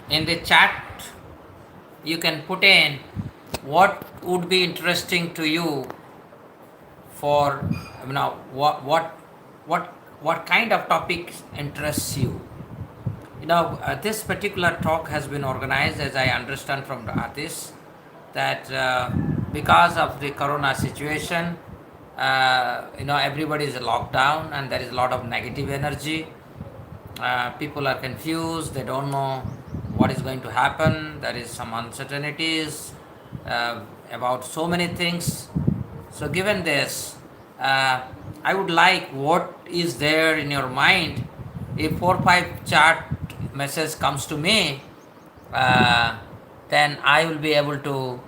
In the chat, you can put in what would be interesting to you for what what kind of topics interests you. This particular talk has been organized, as I understand from the Aatish, that because of the corona situation, everybody is locked down and there is a lot of negative energy. People are confused, they don't know what is going to happen, there is some uncertainties about so many things. So given this, I would like what is there in your mind. If 4 5 chart message comes to me, uh, then I will be able to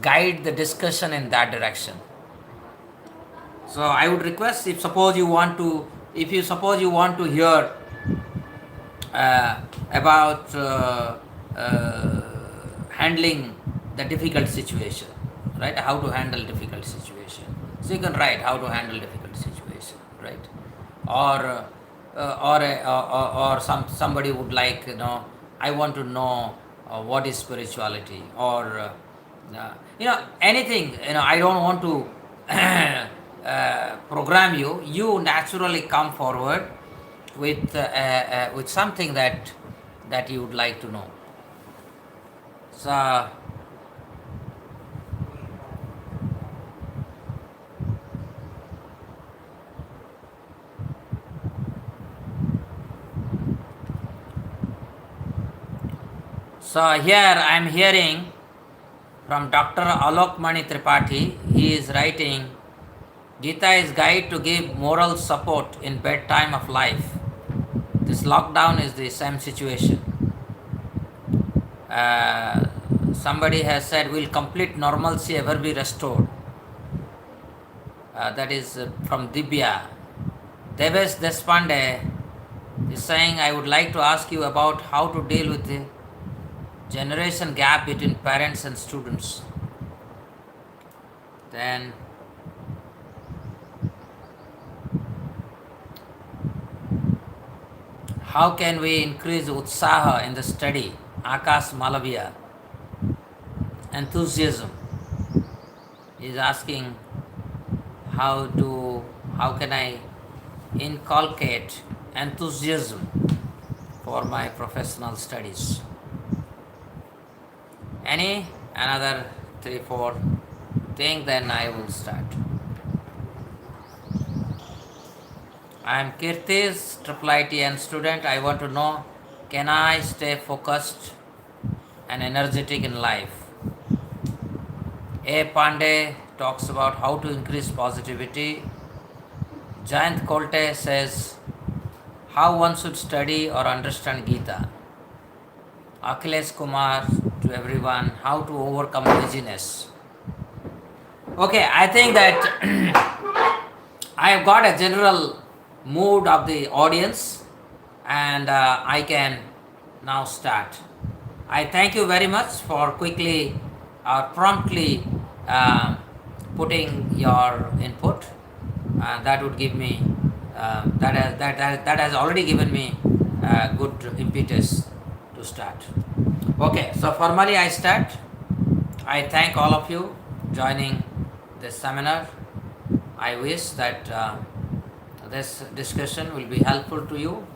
guide the discussion in that direction. So I would request, if you suppose you want to hear about uh, handling the difficult situation, right? How to handle difficult situation. So you can write how to handle difficult situation, right? Or somebody would like, I want to know what is spirituality, or anything. I don't want to program you. You naturally come forward with something that you would like to know. So here I am hearing from Dr. Alok Mani Tripathi. He is writing, Gita is guide to give moral support in bad time of life. This lockdown is the same situation. Somebody has said, will complete normalcy ever be restored? That is from Dibya. Devesh Deshpande is saying, I would like to ask you about how to deal with the generation gap between parents and students. Then how can we increase utsaha in the study? Akash Malavia. Enthusiasm is asking, how can I inculcate enthusiasm for my professional studies? Another 3 4 thing, then I will start. I am Kirti's IIT student. I want to know, can I stay focused and energetic in life? A. Pandey talks about how to increase positivity. Jayant Kolte says how one should study or understand Gita. Akhilesh Kumar, to everyone, how to overcome laziness. Okay, I think that I have got a general mood of the audience, and I can now start. I thank you very much for quickly or promptly putting your input. That would give me that has already given me good impetus to start. Okay, so formally I start. I thank all of you joining this seminar. I wish that this discussion will be helpful to you.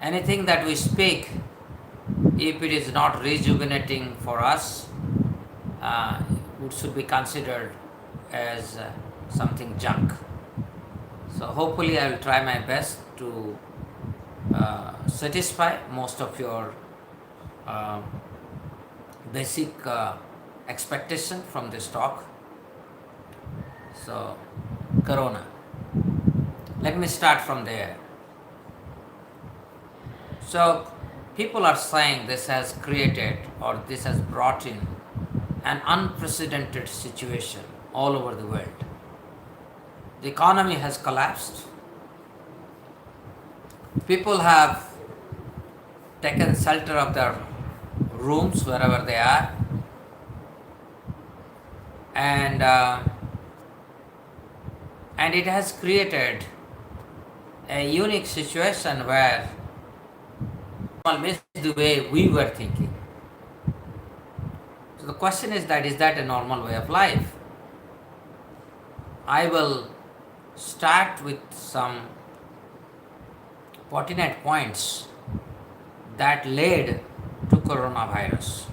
Anything that we speak, if it is not rejuvenating for us, it should be considered as something junk. So hopefully I will try my best to satisfy most of your basic expectation from this talk. So, Corona. Let me start from there. So, people are saying this has created or this has brought in an unprecedented situation all over the world. The economy has collapsed. People have taken shelter of their rooms wherever they are, and it has created a unique situation where the way we were thinking. So the question is that a normal way of life? I will start with some pertinent points that led to coronavirus.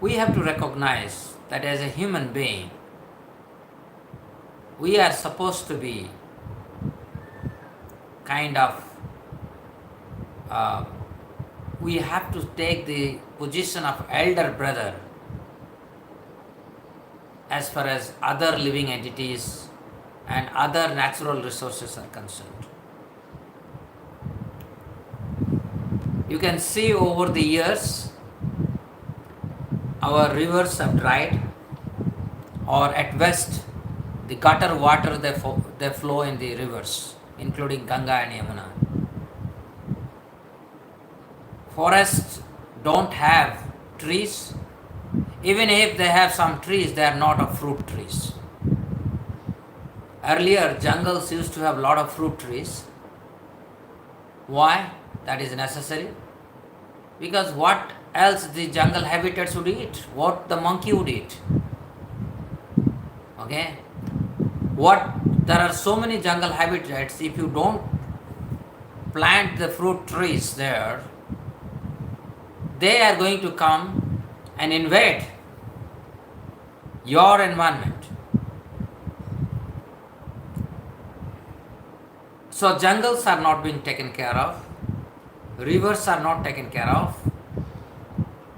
We have to recognize that as a human being, we are supposed to be kind of, we have to take the position of elder brother as far as other living entities and other natural resources are concerned. You can see over the years, our rivers have dried, or at best, the gutter water they flow in the rivers, including Ganga and Yamuna. Forests don't have trees. Even if they have some trees, they are not of fruit trees. Earlier, jungles used to have a lot of fruit trees. Why? That is necessary. Because what else the jungle habitats would eat? What the monkey would eat? Okay? There are so many jungle habitats, if you don't plant the fruit trees there, they are going to come and invade your environment. So jungles are not being taken care of, rivers are not taken care of,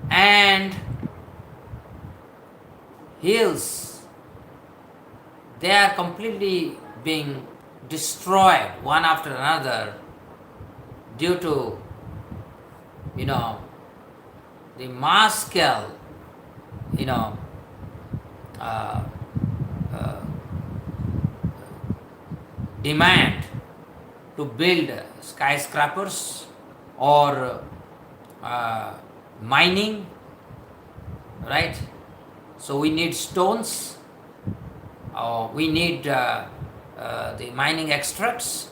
and hills, they are completely being destroyed one after another due to, the mass scale, demand to build skyscrapers or mining, right? So we need stones, we need the mining extracts.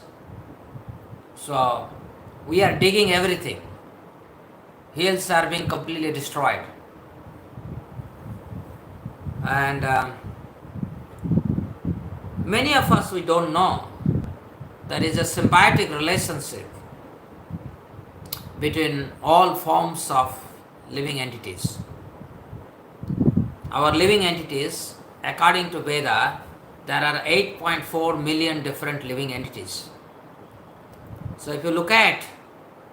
So we are digging everything. Hills are being completely destroyed. And many of us, we don't know there is a symbiotic relationship between all forms of living entities. Our living entities, according to Veda, there are 8.4 million different living entities. So if you look at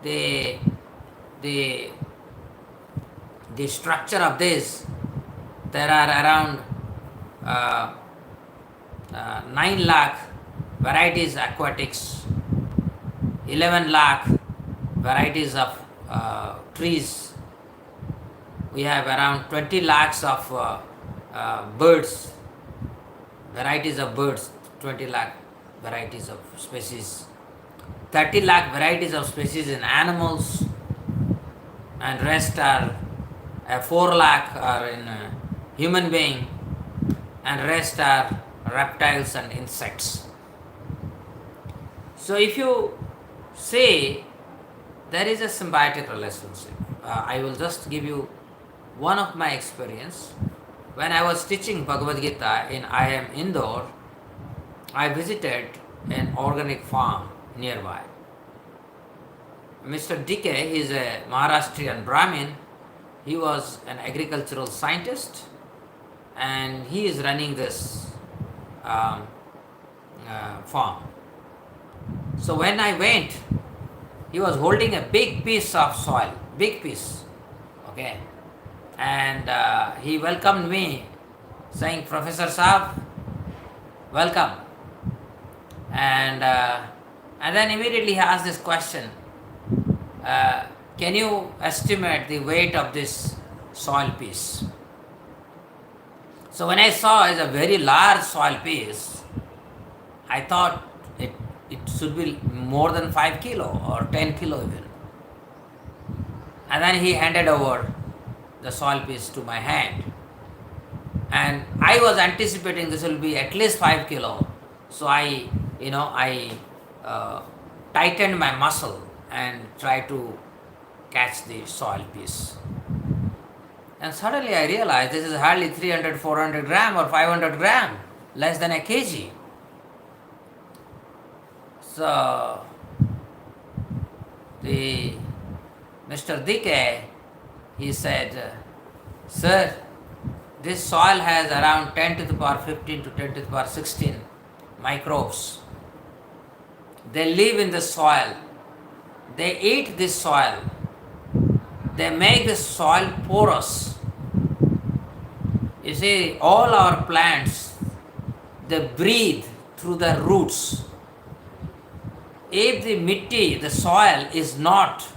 the structure of this, there are around 9 lakh varieties aquatics, 11 lakh varieties of trees. We have around 20 lakhs of birds, varieties of birds, 20 lakh varieties of species, 30 lakh varieties of species in animals, and rest are 4 lakh are in human being, and rest are reptiles and insects. So if you say there is a symbiotic relationship, I will just give you one of my experience. When I was teaching Bhagavad Gita in IIM Indore, I visited an organic farm nearby. Mr. DK, he is a Maharashtrian Brahmin. He was an agricultural scientist, and he is running this farm. So when I went, he was holding a big piece of soil, big piece, okay, and he welcomed me, saying, "Professor Saab, welcome." And then immediately he asked this question, can you estimate the weight of this soil piece? So when I saw it's a very large soil piece, I thought it should be more than 5 kilo or 10 kilo even. And then he handed over the soil piece to my hand. And I was anticipating this will be at least 5 kilo. So I uh, tightened my muscle and tried to catch the soil piece. And suddenly I realized this is hardly 300, 400 gram or 500 gram, less than a kg. So the Mr. Dike, he said, sir, this soil has around 10 to the power 15 to 10 to the power 16 microbes. They live in the soil. They eat this soil. They make the soil porous. You see, all our plants, they breathe through the roots. If the mitti, the soil is not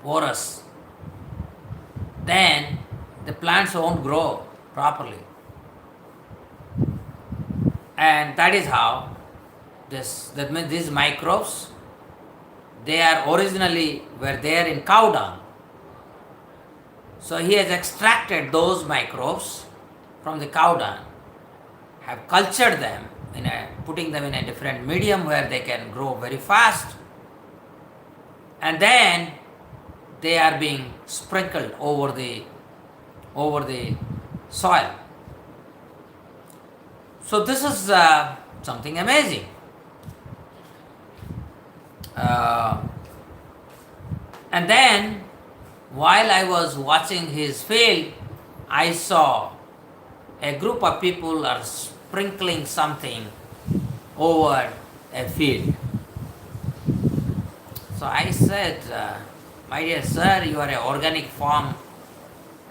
porous, then the plants won't grow properly. And that is how that means these microbes, they are originally were there in cow dung. So he has extracted those microbes from the cow dung, have cultured them, putting them in a different medium where they can grow very fast, and then they are being sprinkled over the soil. So this is something amazing. And then while I was watching his field, I saw a group of people are sprinkling something over a field. So I said, my dear sir, you are an organic farm,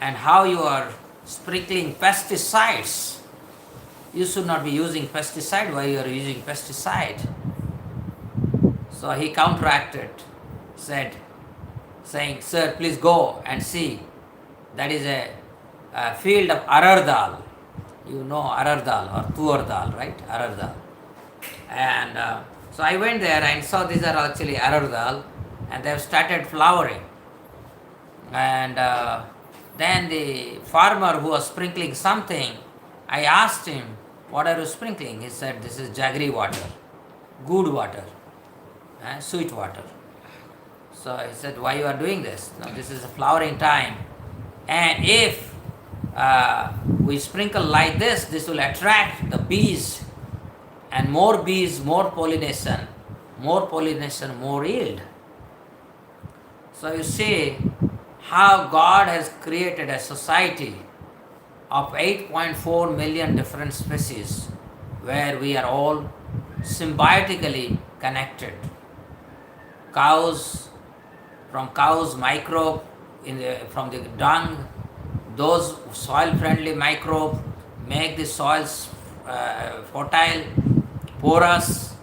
and how you are sprinkling pesticides? You should not be using pesticide. Why you are using pesticide? So he counteracted, saying, sir, please go and see. That is a field of arar dal. You know arar dal or tuar dal, right? Arar dal. And so I went there and saw these are actually arar dal, and they have started flowering. And then the farmer who was sprinkling something, I asked him, what are you sprinkling? He said, this is jaggery water, good water, sweet water. So he said, why you are doing this? No, this is a flowering time. And if we sprinkle like this will attract the bees. And more bees, more pollination, more yield. So you see how God has created a society of 8.4 million different species where we are all symbiotically connected. From cows microbe from the dung, those soil-friendly microbes make the soils fertile, porous,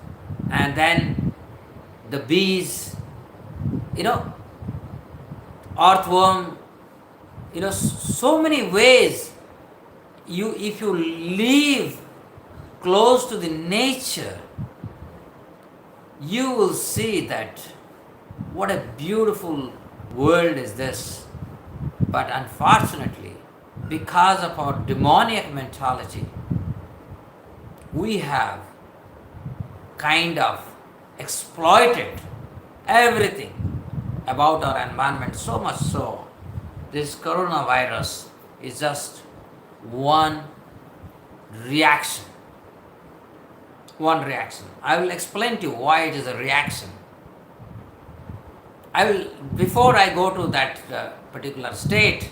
and then the bees, earthworm, so many ways. If you live close to the nature, you will see that what a beautiful world is this. But unfortunately, because of our demoniac mentality, we have kind of exploited everything about our environment, so much so this coronavirus is just one reaction. I will explain to you why it is a reaction. Before I go to that particular state,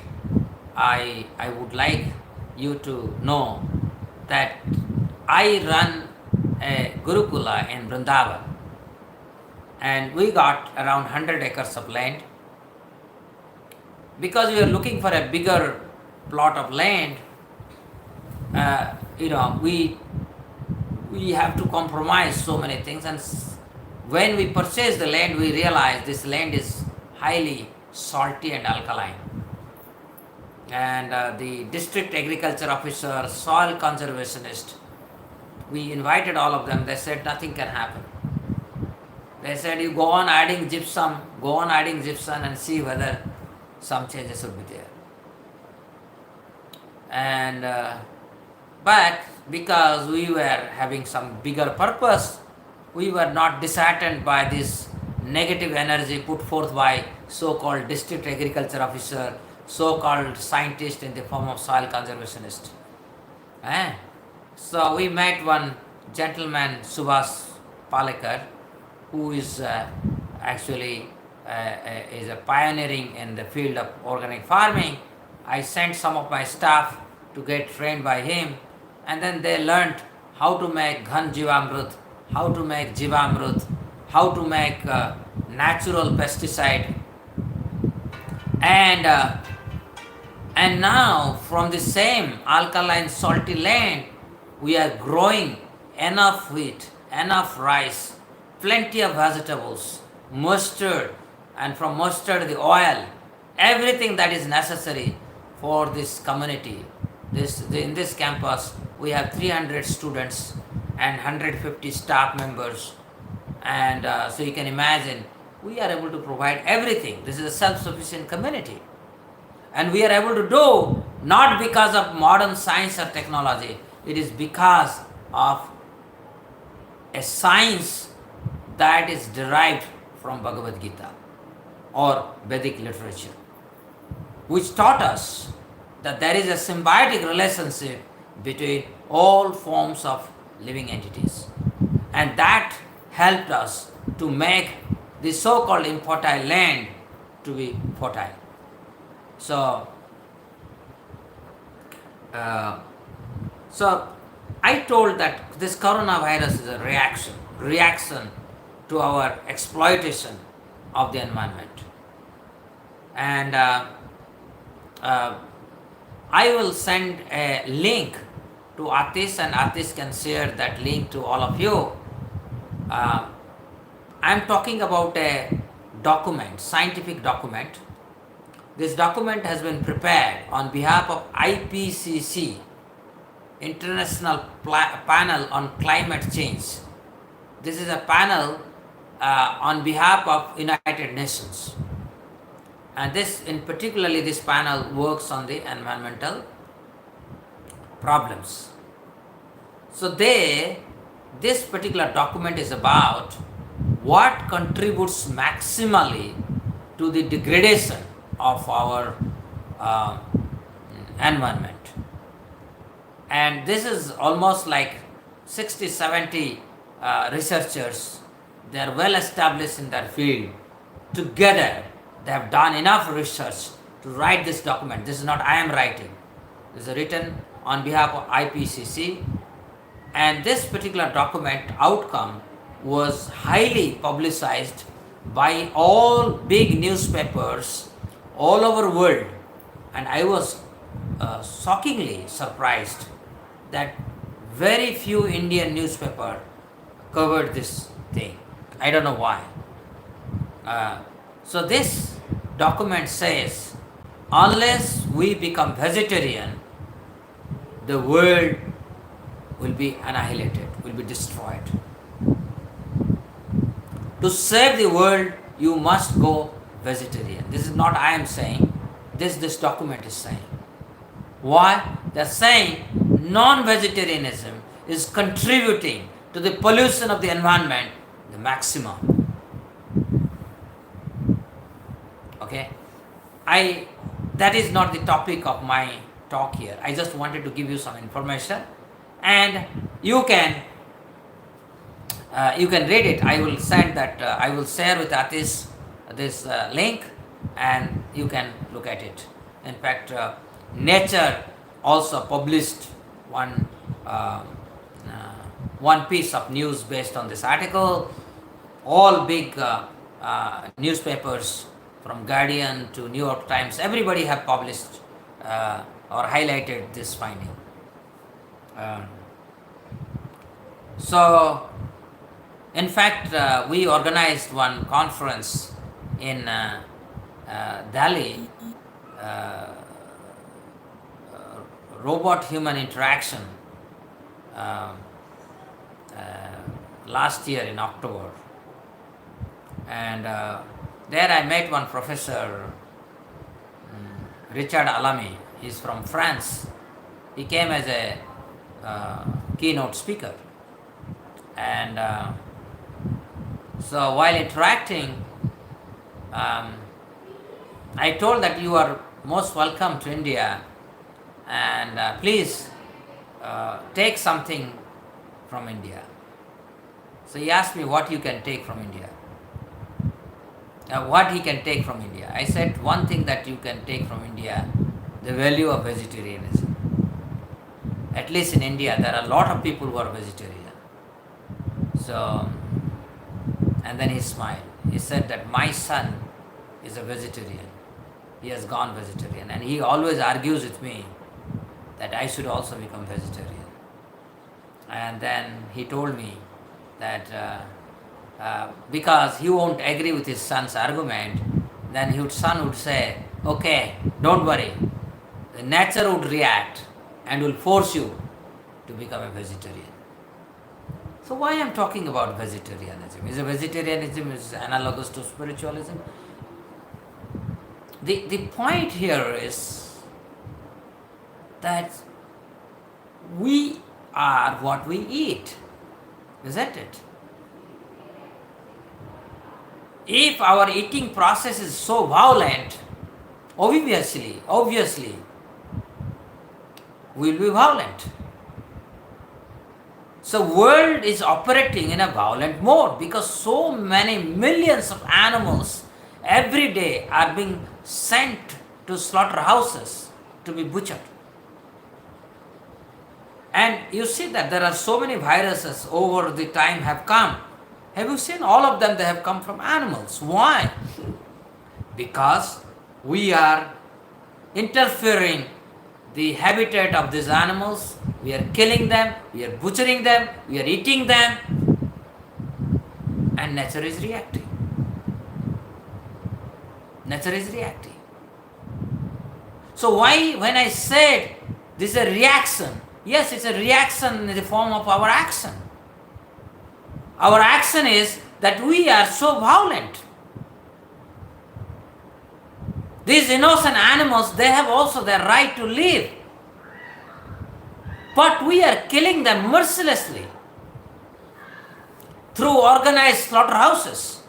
I would like you to know that I run a Gurukula in Vrindavan, and we got around 100 acres of land. Because we are looking for a bigger plot of land, we have to compromise so many things, and when we purchase the land, we realize this land is highly salty and alkaline. And the district agriculture officer, soil conservationist, we invited all of them. They said nothing can happen. They said you go on adding gypsum and see whether some changes would be there. And but because we were having some bigger purpose, we were not disheartened by this negative energy put forth by so-called district agriculture officer, so-called scientist in the form of soil conservationist. Eh? So we met one gentleman, Subhas Palekar, who is actually is a pioneering in the field of organic farming. I sent some of my staff to get trained by him, and then they learnt how to make Ghan Jivamrut, how to make Jivamrut, how to make natural pesticide, and and now from the same alkaline salty land, we are growing enough wheat, enough rice, plenty of vegetables, mustard, and from mustard the oil, everything that is necessary for this community. In this campus, we have 300 students and 150 staff members, and so you can imagine we are able to provide everything. This is a self-sufficient community. And we are able to do not because of modern science or technology, it is because of a science that is derived from Bhagavad Gita or Vedic literature, which taught us that there is a symbiotic relationship between all forms of living entities. And that helped us to make the so-called infertile land to be fertile. So, so I told that this coronavirus is a reaction to our exploitation of the environment. And I will send a link to Aatish, and Aatish can share that link to all of you. I am talking about a document, scientific document. This document has been prepared on behalf of IPCC, International Panel on Climate Change. This is a panel on behalf of United Nations. And particularly this panel works on the environmental problems. So this particular document is about what contributes maximally to the degradation of our environment. And this is almost like 60, 70 researchers. They are well established in their field. Together, they have done enough research to write this document. This is not I am writing. This is written on behalf of IPCC. And this particular document outcome was highly publicized by all big newspapers all over the world. And I was shockingly surprised that very few Indian newspapers covered this thing. I don't know why. So this document says, unless we become vegetarian, the world will be annihilated, will be destroyed. To save the world, you must go vegetarian. This is not I am saying, this document is saying. Why? They are saying non-vegetarianism is contributing to the pollution of the environment the maximum. Okay? That is not the topic of my talk here. I just wanted to give you some information, and you can read it. I will send that. I will share with Aatish this link, and you can look at it. In fact, Nature also published one piece of news based on this article. All big newspapers, from Guardian to New York Times, everybody have published or highlighted this finding. So, in fact, we organized one conference in Delhi, robot-human interaction, last year in Richard Alamy. He's from France. He came as a keynote speaker. And so while interacting, I told that you are most welcome to India, and please take something from India. So he asked me what you can take from India. What he can take from India. I said one thing that you can take from India, the value of vegetarianism. At least in India, there are a lot of people who are vegetarian. So, and then he smiled. He said that my son is a vegetarian. He has gone vegetarian, and he always argues with me that I should also become vegetarian. And then he told me that because he won't agree with his son's argument, then his son would say, okay, don't worry, the nature would react and will force you to become a vegetarian. So why I'm talking about vegetarianism? Is vegetarianism is analogous to spiritualism? The point here is that we are what we eat, isn't it? If our eating process is so violent, obviously, we will be violent. So world is operating in a violent mode because so many millions of animals every day are being sent to slaughterhouses to be butchered. And you see that there are so many viruses over the time have come. Have you seen all of them? They have come from animals. Why? Because we are interfering the habitat of these animals. We are killing them, we are butchering them, we are eating them, and nature is reacting. Nature is reacting. So why, when I said this is a reaction, yes, it's a reaction in the form of our action. Our action is that we are so violent. These innocent animals, they have also their right to live. But we are killing them mercilessly through organized slaughterhouses.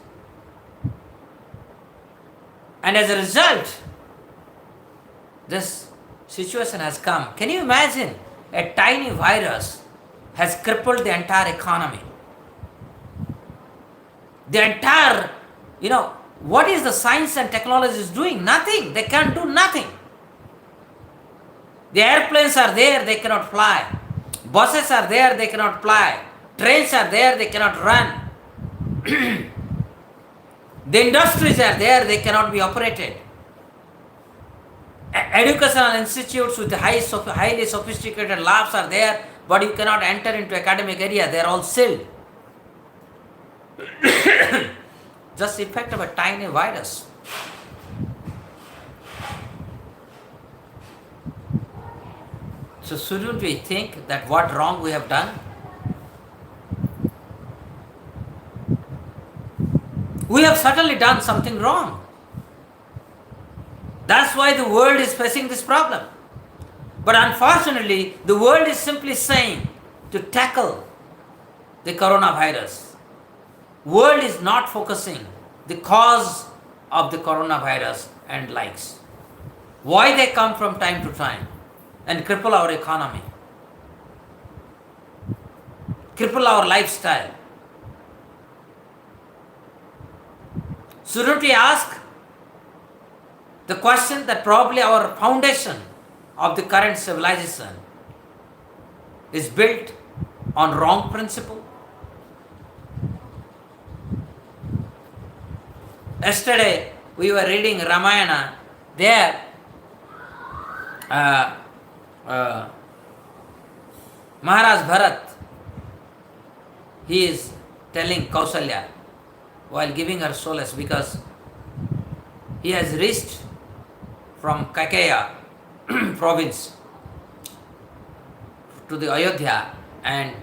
And as a result, this situation has come. Can you imagine? A tiny virus has crippled the entire economy. The entire, what is the science and technology is doing? Nothing. They can't do nothing. The airplanes are there, they cannot fly. Buses are there, they cannot fly. Trains are there, they cannot run. The industries are there, they cannot be operated. Educational institutes with highly sophisticated labs are there, but you cannot enter into academic area, they are all sealed. Just the effect of a tiny virus. So shouldn't we think that what wrong we have done? We have certainly done something wrong. That's why the world is facing this problem. But unfortunately, the world is simply saying to tackle the coronavirus. World is not focusing the cause of the coronavirus and likes. Why they come from time to time and cripple our economy, cripple our lifestyle. Shouldn't we ask the question that probably our foundation of the current civilization is built on wrong principle? Yesterday we were reading Ramayana. There Maharaj Bharat, he is telling Kausalya while giving her solace, because he has reached from Kaikeya province to the Ayodhya, and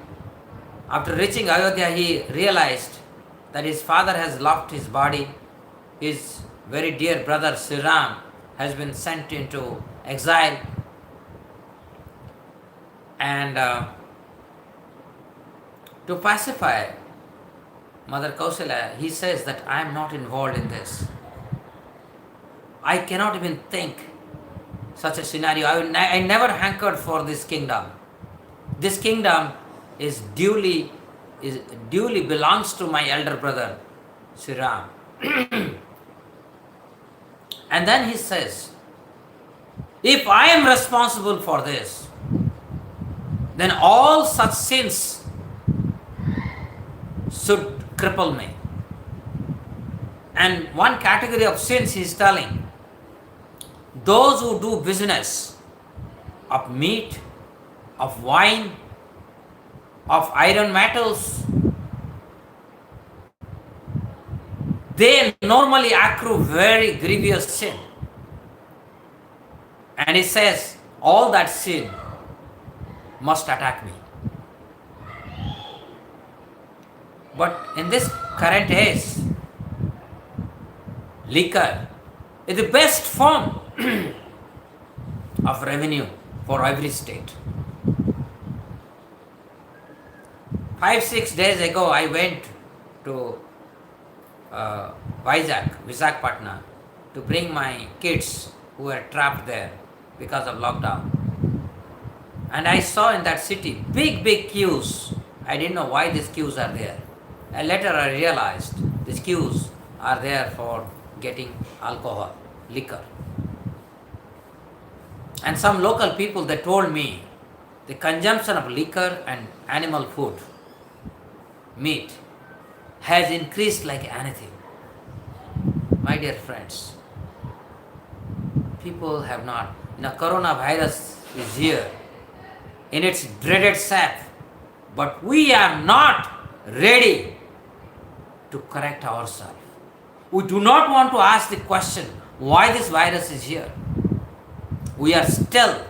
after reaching Ayodhya he realized that his father has left his body. His very dear brother Sri Ram has been sent into exile, and to pacify Mother Kausalya, he says that I am not involved in this. I cannot even think such a scenario. I never hankered for this kingdom. This kingdom is duly belongs to my elder brother, Sri Ram. And then he says, if I am responsible for this, then all such sins should cripple me. And one category of sins he is telling, those who do business of meat, of wine, of iron metals, they normally accrue very grievous sin. And he says, all that sin must attack me. But in this current age, liquor is the best form of revenue for every state. 5-6 days ago, I went to Visakhapatnam to bring my kids who were trapped there because of lockdown. And I saw in that city big queues. I didn't know why these queues are there. And later I realized these queues are there for getting alcohol, liquor. And some local people, they told me the consumption of liquor and animal food, meat, has increased like anything. My dear friends, people have not, coronavirus is here in its dreaded sap, but we are not ready to correct ourselves. We do not want to ask the question, why this virus is here. We are still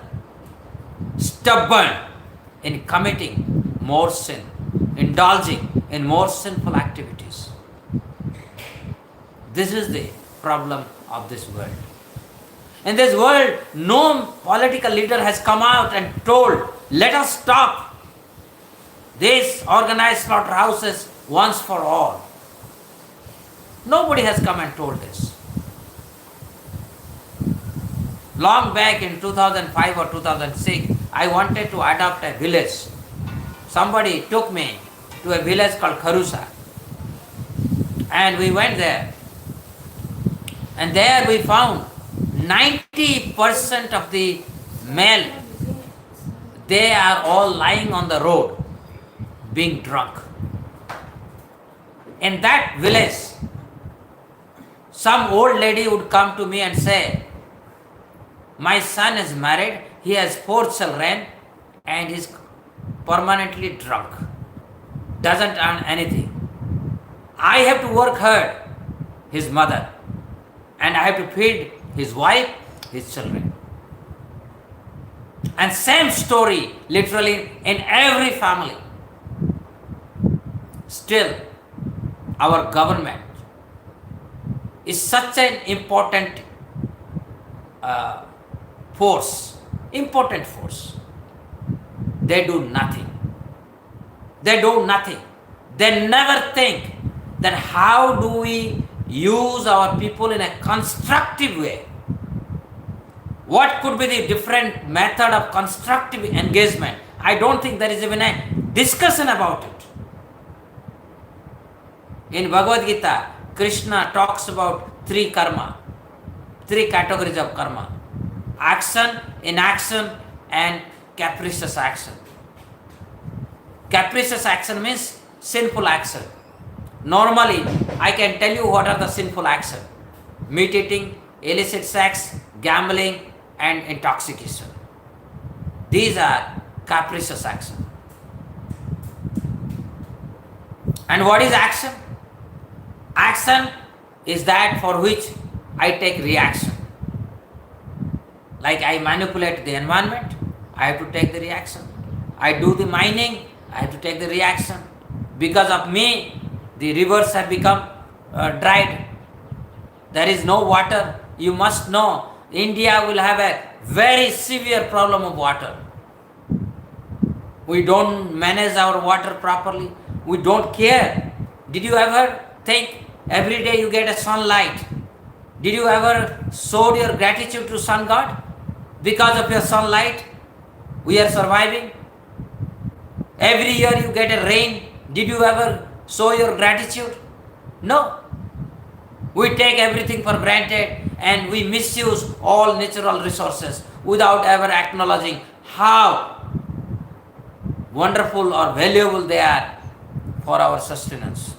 stubborn in committing more sin, indulging in more sinful activities. This is the problem of this world. In this world, no political leader has come out and told, let us stop these organized slaughterhouses once for all. Nobody has come and told this. Long back in 2005 or 2006, I wanted to adopt a village. Somebody took me to a village called Kharusa. And we went there. And there we found 90% of the male, they are all lying on the road, being drunk. In that village, some old lady would come to me and say, my son is married, he has 4 children, and is permanently drunk, doesn't earn anything. I have to work hard, his mother, and I have to feed his wife, his children. And same story literally in every family. Still, our government is such an important force. They do nothing. They do nothing. They never think that how do we use our people in a constructive way. What could be the different method of constructive engagement? I don't think there is even a discussion about it. In Bhagavad Gita, Krishna talks about 3 karma, 3 categories of karma: action, inaction, and capricious action. Capricious action means sinful action. Normally, I can tell you what are the sinful actions: meat eating, illicit sex, gambling, and intoxication. These are capricious actions. And what is action? Action is that for which I take reaction. Like I manipulate the environment, I have to take the reaction. I do the mining, I have to take the reaction. Because of me, the rivers have become dried. There is no water. You must know India will have a very severe problem of water. We don't manage our water properly. We don't care. Did you ever think every day you get a sunlight? Did you ever show your gratitude to sun god? Because of your sunlight, we are surviving. Every year you get a rain. Did you ever show your gratitude? No. We take everything for granted and we misuse all natural resources without ever acknowledging how wonderful or valuable they are for our sustenance.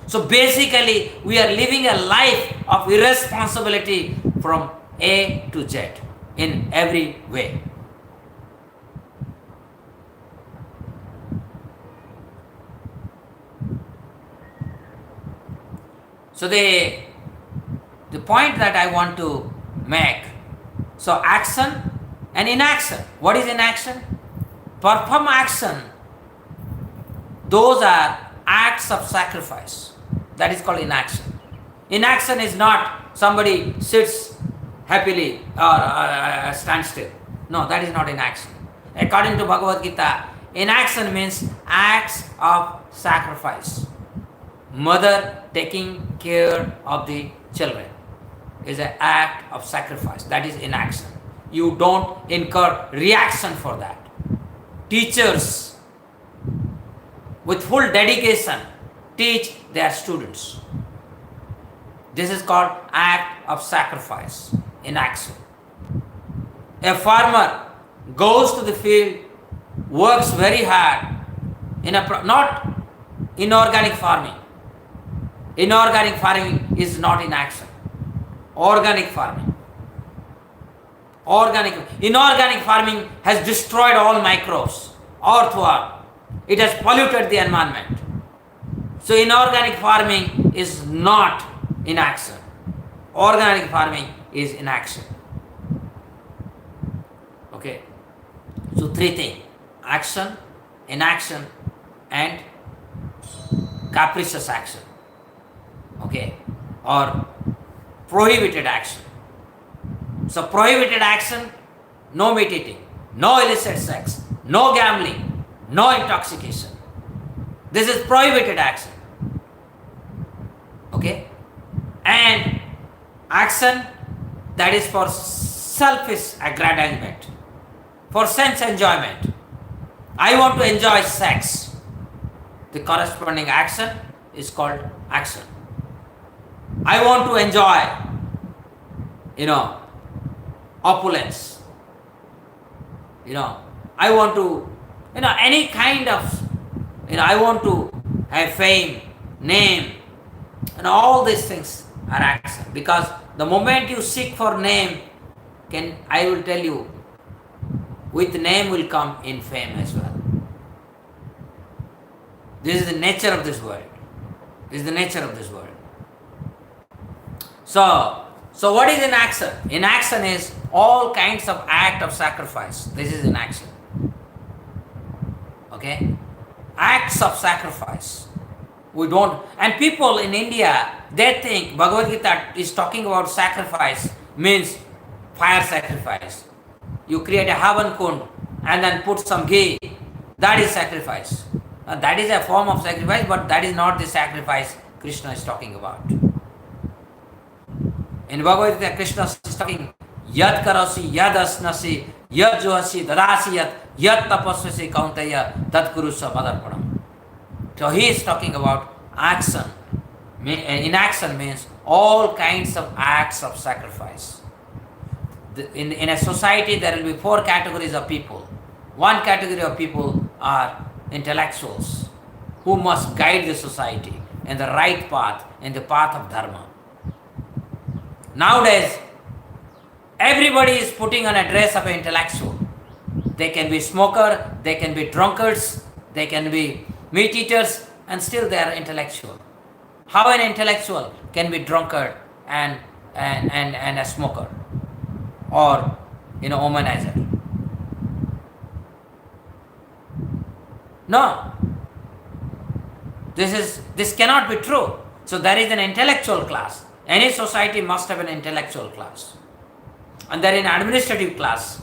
So basically, we are living a life of irresponsibility from A to Z in every way. So the point that I want to make, so action and inaction. What is inaction? Perform action. Those are acts of sacrifice. That is called inaction. Inaction is not somebody sits happily or stands still. No, that is not inaction. According to Bhagavad Gita, inaction means acts of sacrifice. Mother taking care of the children is an act of sacrifice. That is inaction. You don't incur reaction for that. Teachers with full dedication teach their students. This is called act of sacrifice, inaction. A farmer goes to the field, works very hard in not inorganic farming. Inorganic farming is not inaction. Organic farming. Inorganic farming has destroyed all microbes, earthworm. It has polluted the environment. So inorganic farming is not inaction. Organic farming is inaction. Okay. So three things: action, inaction, and capricious action. Okay. Or prohibited action. So prohibited action, no meat eating, no illicit sex, no gambling, no intoxication. This is prohibited action. Okay? And action that is for selfish aggrandizement, for sense enjoyment. I want to enjoy sex. The corresponding action is called action. I want to enjoy, opulence. I want to, any kind of, I want to have fame, name, and all these things are action. Because the moment you seek for name, I will tell you, with name will come in fame as well. This is the nature of this world. This is the nature of this world. So what is inaction? Inaction is all kinds of act of sacrifice. This is inaction. Okay? Acts of sacrifice. We don't, and people in India, they think Bhagavad Gita is talking about sacrifice means fire sacrifice. You create a Havan Kund and then put some ghee. That is sacrifice. That is a form of sacrifice, but that is not the sacrifice Krishna is talking about. In Bhagavad Gita, Krishna is talking Yad karasi, yad asnasi, yad johasi, dadasi yad tapasvasi kaunteya, tad kurusya madarpanam. So he is talking about action. Inaction means all kinds of acts of sacrifice. In a society, there will be four categories of people. One category of people are intellectuals who must guide the society in the right path, in the path of dharma. Nowadays, everybody is putting on a dress of an intellectual. They can be smoker, they can be drunkards, they can be meat eaters, and still they are intellectual. How an intellectual can be drunkard and a smoker or womanizer? No. This cannot be true. So there is an intellectual class Any society must have an intellectual class. And then an administrative class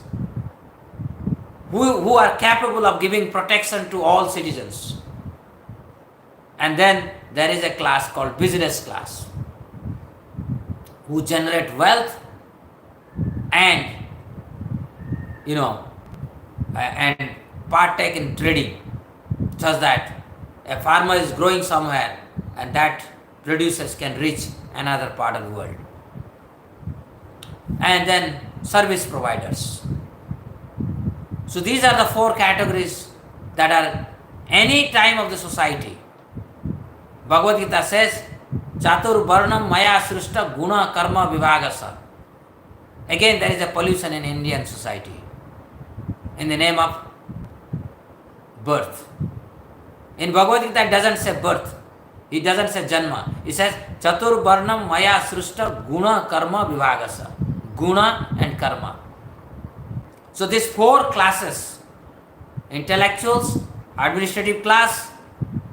who are capable of giving protection to all citizens. And then there is a class called business class who generate wealth and and partake in trading, such that a farmer is growing somewhere and that producers can reach another part of the world. And then service providers. So these are the four categories that are any time of the society. Bhagavad Gita says, Chatur Varnam Maya Srishta Guna Karma Vivagasa. Again, there is a pollution in Indian society in the name of birth. In Bhagavad Gita, it doesn't say birth. It doesn't say Janma. It says Chatur Varnam Maya Srishta Guna Karma Vivagasa. Guna and Karma. So these four classes, intellectuals, administrative class,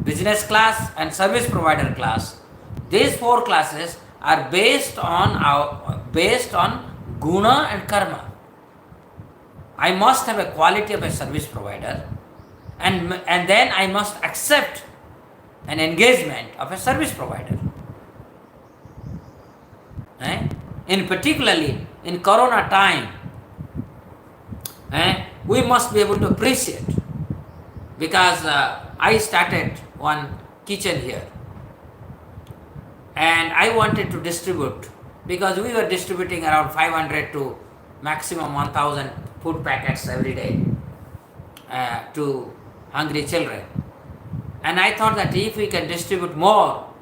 business class and service provider class, these four classes are based on guna and karma. I must have a quality of a service provider, and then I must accept an engagement of a service provider. In particularly in Corona time, we must be able to appreciate, because I started one kitchen here and I wanted to distribute, because we were distributing around 500 to maximum 1000 food packets every day to hungry children. And I thought that if we can distribute more,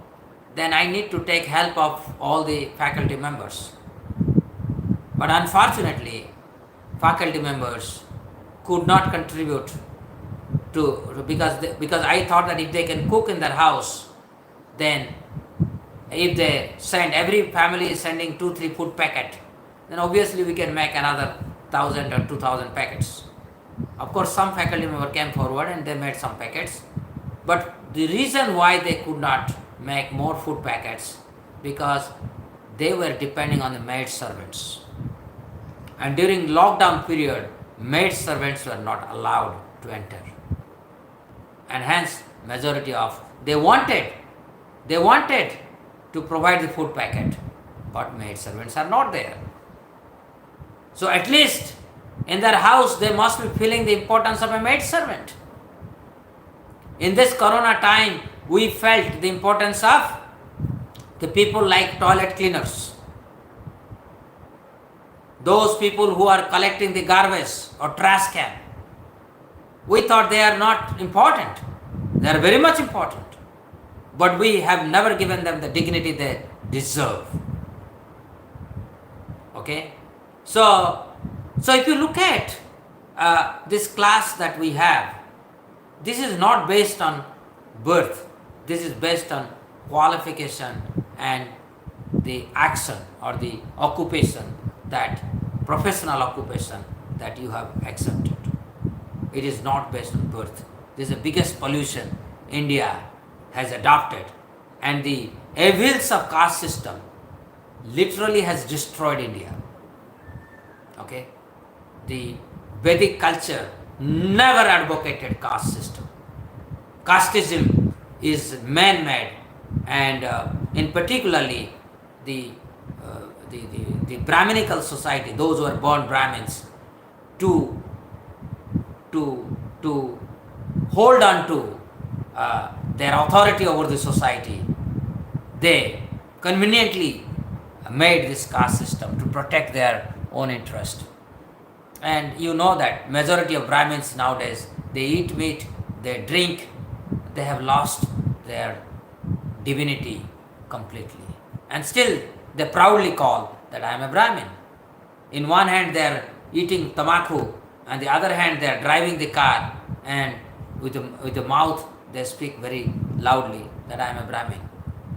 then I need to take help of all the faculty members. But unfortunately, faculty members could not contribute because I thought that if they can cook in their house, then if they send, every family is sending 2-3 food packet, then obviously we can make another 1000 or 2000 packets. Of course, some faculty member came forward and they made some packets, but the reason why they could not make more food packets, because they were depending on the maid servants. And during lockdown period, maid servants were not allowed to enter. And hence, majority of, they wanted to provide the food packet, but maid servants are not there. So at least in their house, they must be feeling the importance of a maid servant. In this Corona time, we felt the importance of the people like toilet cleaners, those people who are collecting the garbage or trash can. We thought they are not important. They are very much important. But we have never given them the dignity they deserve. Okay? So if you look at this class that we have, this is not based on birth. This is based on qualification and the action or the occupation, that professional occupation that you have accepted. It is not based on birth. This is the biggest pollution India has adopted, and the evils of caste system literally has destroyed India. Okay? The Vedic culture never advocated caste system. Casteism is man-made, and in particularly the Brahminical society, those who are born Brahmins, to hold on to their authority over the society, they conveniently made this caste system to protect their own interest. And you know that majority of Brahmins nowadays, they eat meat, they drink, they have lost their divinity completely. And still they proudly call that I am a Brahmin. In one hand they are eating tamaku, and the other hand they are driving the car, and with the mouth they speak very loudly that I am a Brahmin.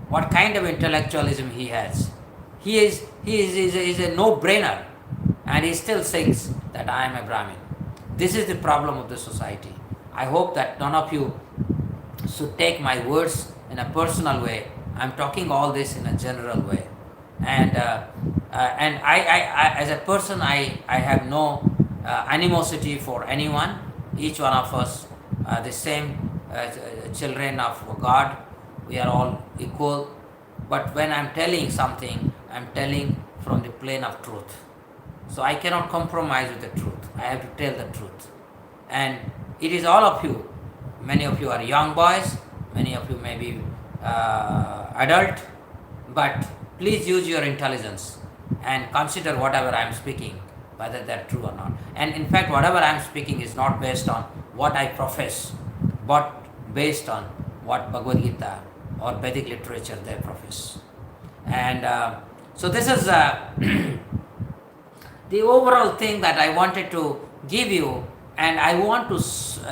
What kind of intellectualism he has? He is a no-brainer, and he still thinks that I am a Brahmin. This is the problem of the society. I hope that none of you should take my words in a personal way. I am talking all this in a general way. And I as a person, I have no animosity for anyone. Each one of us the same children of God. We are all equal. But when I'm telling something, I'm telling from the plane of truth. So I cannot compromise with the truth. I have to tell the truth. And it is all of you. Many of you are young boys, many of you may be adult, but please use your intelligence and consider whatever I am speaking, whether they're true or not. And in fact, whatever I am speaking is not based on what I profess, but based on what Bhagavad Gita or Vedic literature they profess. And so this is the overall thing that I wanted to give you, and I want to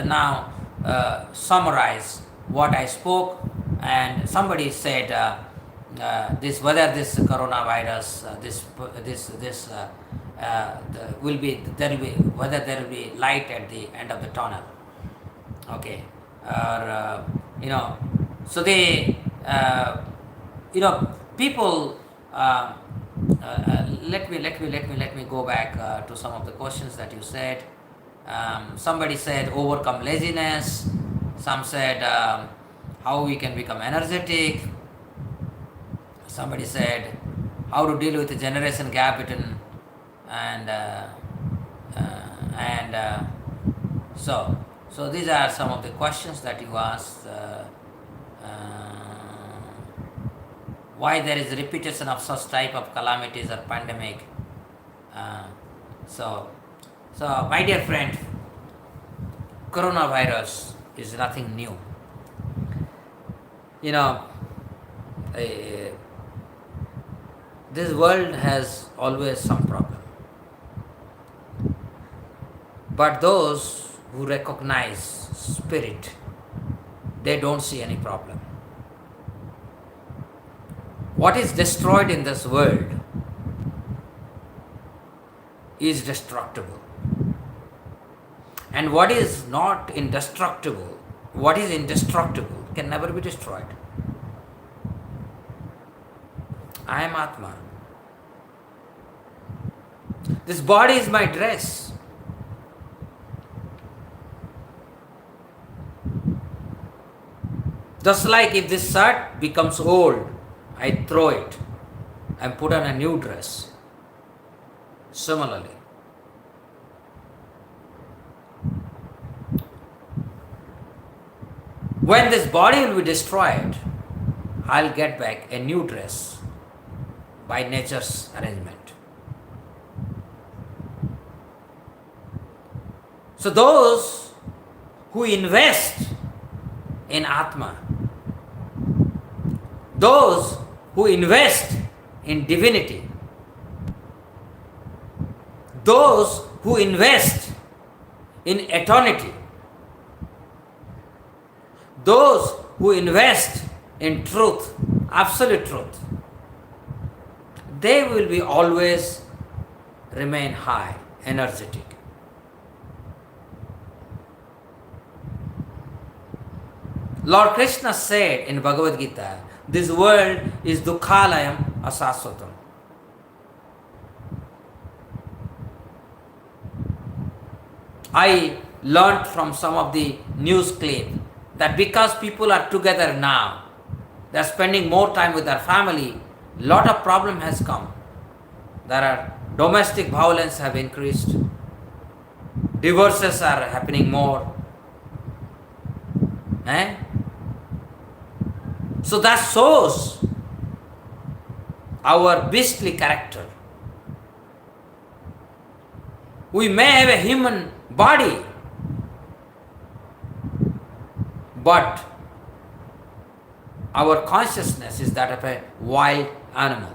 now summarize what I spoke. And somebody said this whether this coronavirus will be there will be whether there will be light at the end of the tunnel. Okay, or so they people. Let me go back to some of the questions that you said. Somebody said overcome laziness. Some said how we can become energetic. Somebody said how to deal with the generation gap between and so these are some of the questions that you asked. Why there is repetition of such type of calamities or pandemic. So my dear friend, coronavirus is nothing new. This world has always some problem. But those who recognize spirit, they don't see any problem. What is destroyed in this world is destructible. And what is not indestructible, what is indestructible can never be destroyed. I am Atma. This body is my dress. Just like if this shirt becomes old, I throw it and put on a new dress. Similarly, when this body will be destroyed, I'll get back a new dress by nature's arrangement. So those who invest in Atma, those who invest in divinity, those who invest in eternity, those who invest in truth, absolute truth, they will be always remain high, energetic. Lord Krishna said in Bhagavad Gita, this world is dukkhalayam asaswatam. I learnt from some of the news clip that because people are together now, they are spending more time with their family, lot of problem has come. There are domestic violence have increased, divorces are happening more. So that shows our beastly character. We may have a human body, but our consciousness is that of a wild animal.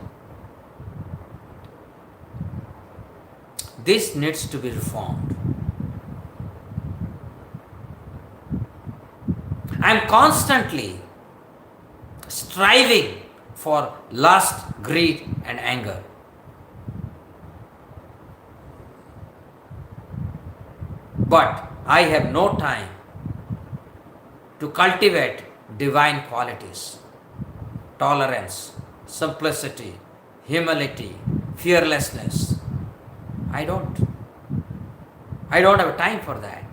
This needs to be reformed. I am constantly striving for lust, greed, and anger. But I have no time to cultivate divine qualities, tolerance, simplicity, humility, fearlessness. I don't. I don't have time for that.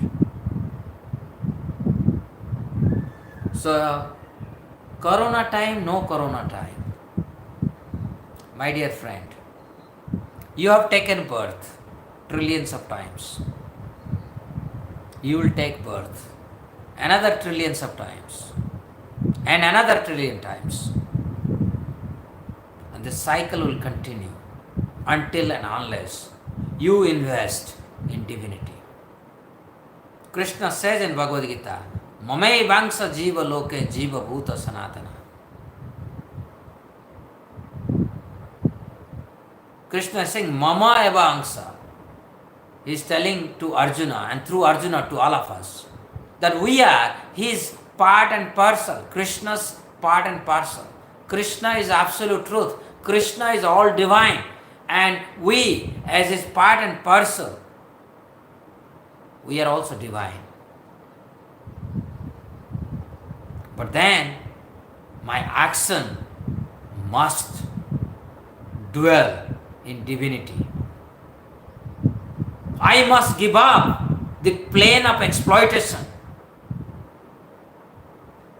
So, Corona time, no Corona time. My dear friend, you have taken birth trillions of times. You will take birth another trillions of times and another trillion times. And the cycle will continue until and unless you invest in divinity. Krishna says in Bhagavad Gita, Mamai Vangsa Jiva Loke Jiva Bhuta Sanatana. Krishna is saying, Mama Eva Angsa. He is telling to Arjuna and through Arjuna to all of us that we are his part and parcel, Krishna's part and parcel. Krishna is absolute truth. Krishna is all divine. And we, as his part and parcel, we are also divine. But then, my action must dwell in divinity. I must give up the plane of exploitation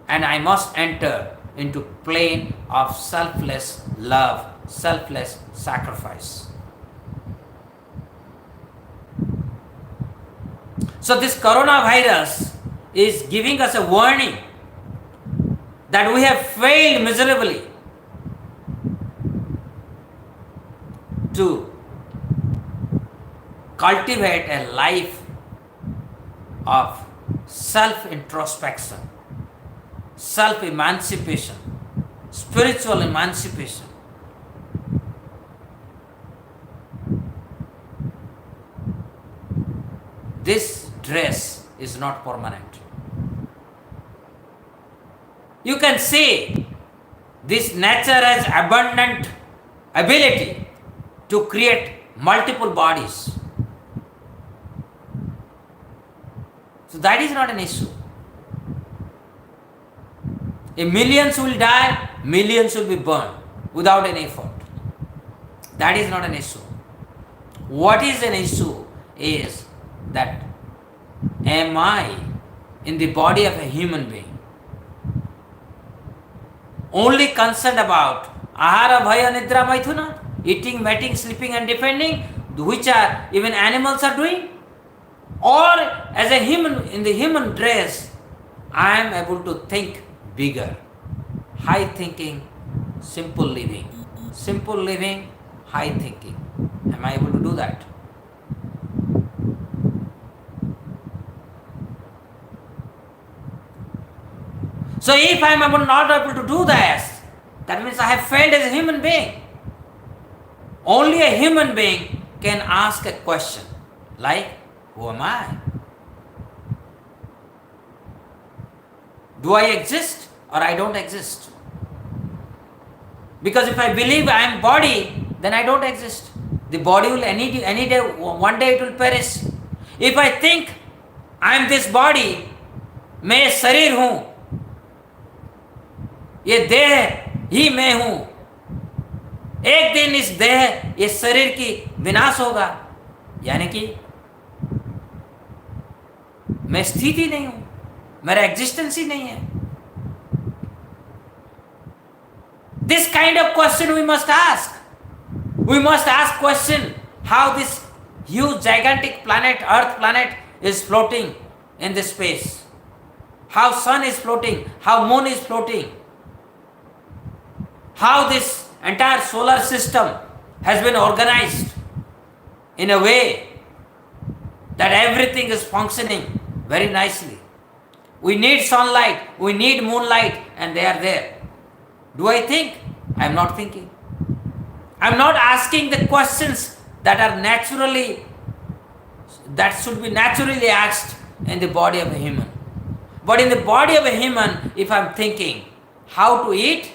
and I must enter into plane of selfless love, selfless sacrifice. So this coronavirus is giving us a warning that we have failed miserably to cultivate a life of self-introspection, self-emancipation, spiritual emancipation. This dress is not permanent. You can see this nature has abundant ability to create multiple bodies. So that is not an issue. If millions will die, millions will be burned without any effort. That is not an issue. What is an issue is that am I in the body of a human being only concerned about ahara, bhaya, nidra, maithuna, eating, mating, sleeping and defending, which are even animals are doing? Or as a human, in the human dress, I am able to think bigger, high thinking, simple living, high thinking. Am I able to do that? So if I am not able to do this, that means I have failed as a human being. Only a human being can ask a question like, who am I? Do I exist or I don't exist? Because if I believe I am body, then I don't exist. The body will any day, one day it will perish. If I think I am this body, मैं शरीर हूँ, ये देह ही मैं हूँ, एक दिन इस देह, ये शरीर की विनाश होगा, यानी कि मैं स्थिति नहीं हूं, मेरा एग्जिस्टेंस ही नहीं है. This kind of question we must ask. We must ask question how this huge gigantic planet, Earth planet, is floating in this space. How sun is floating, how moon is floating. How this entire solar system has been organized in a way that everything is functioning very nicely. We need sunlight, we need moonlight, and they are there. Do I think? I am not thinking. I am not asking the questions that are naturally, that should be naturally asked in the body of a human. But in the body of a human, if I am thinking how to eat,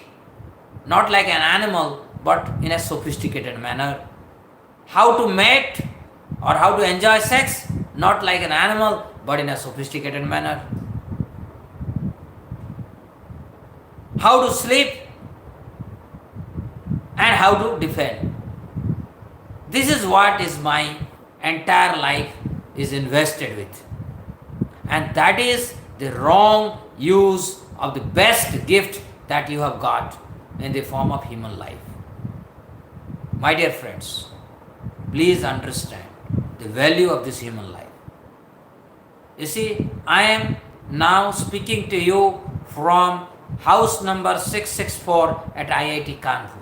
not like an animal, but in a sophisticated manner. How to mate or how to enjoy sex, not like an animal, but in a sophisticated manner. How to sleep and how to defend. This is what is my entire life is invested with. And that is the wrong use of the best gift that you have got in the form of human life. My dear friends, please understand the value of this human life. You see, I am now speaking to you from house number 664 at IIT Kanpur.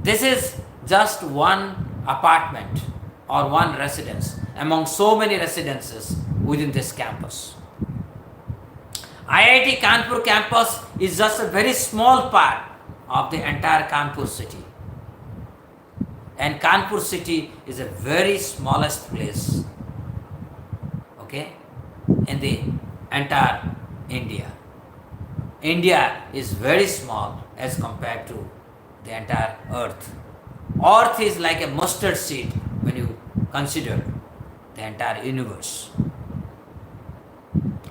This is just one apartment or one residence among so many residences within this campus. IIT Kanpur campus is just a very small part of the entire Kanpur city. And Kanpur city is a very smallest place, okay, in the entire India. India is very small as compared to the entire earth. Earth is like a mustard seed when you consider the entire universe.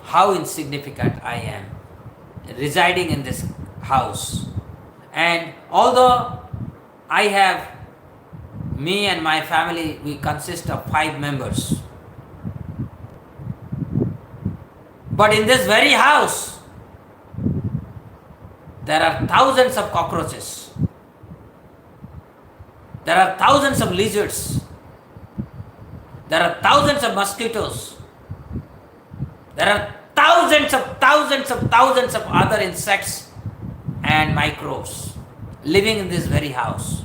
How insignificant I am residing in this house. And although I have, me and my family, we consist of 5 members. But in this very house, there are thousands of cockroaches. There are thousands of lizards. There are thousands of mosquitoes. There are thousands of other insects and microbes living in this very house.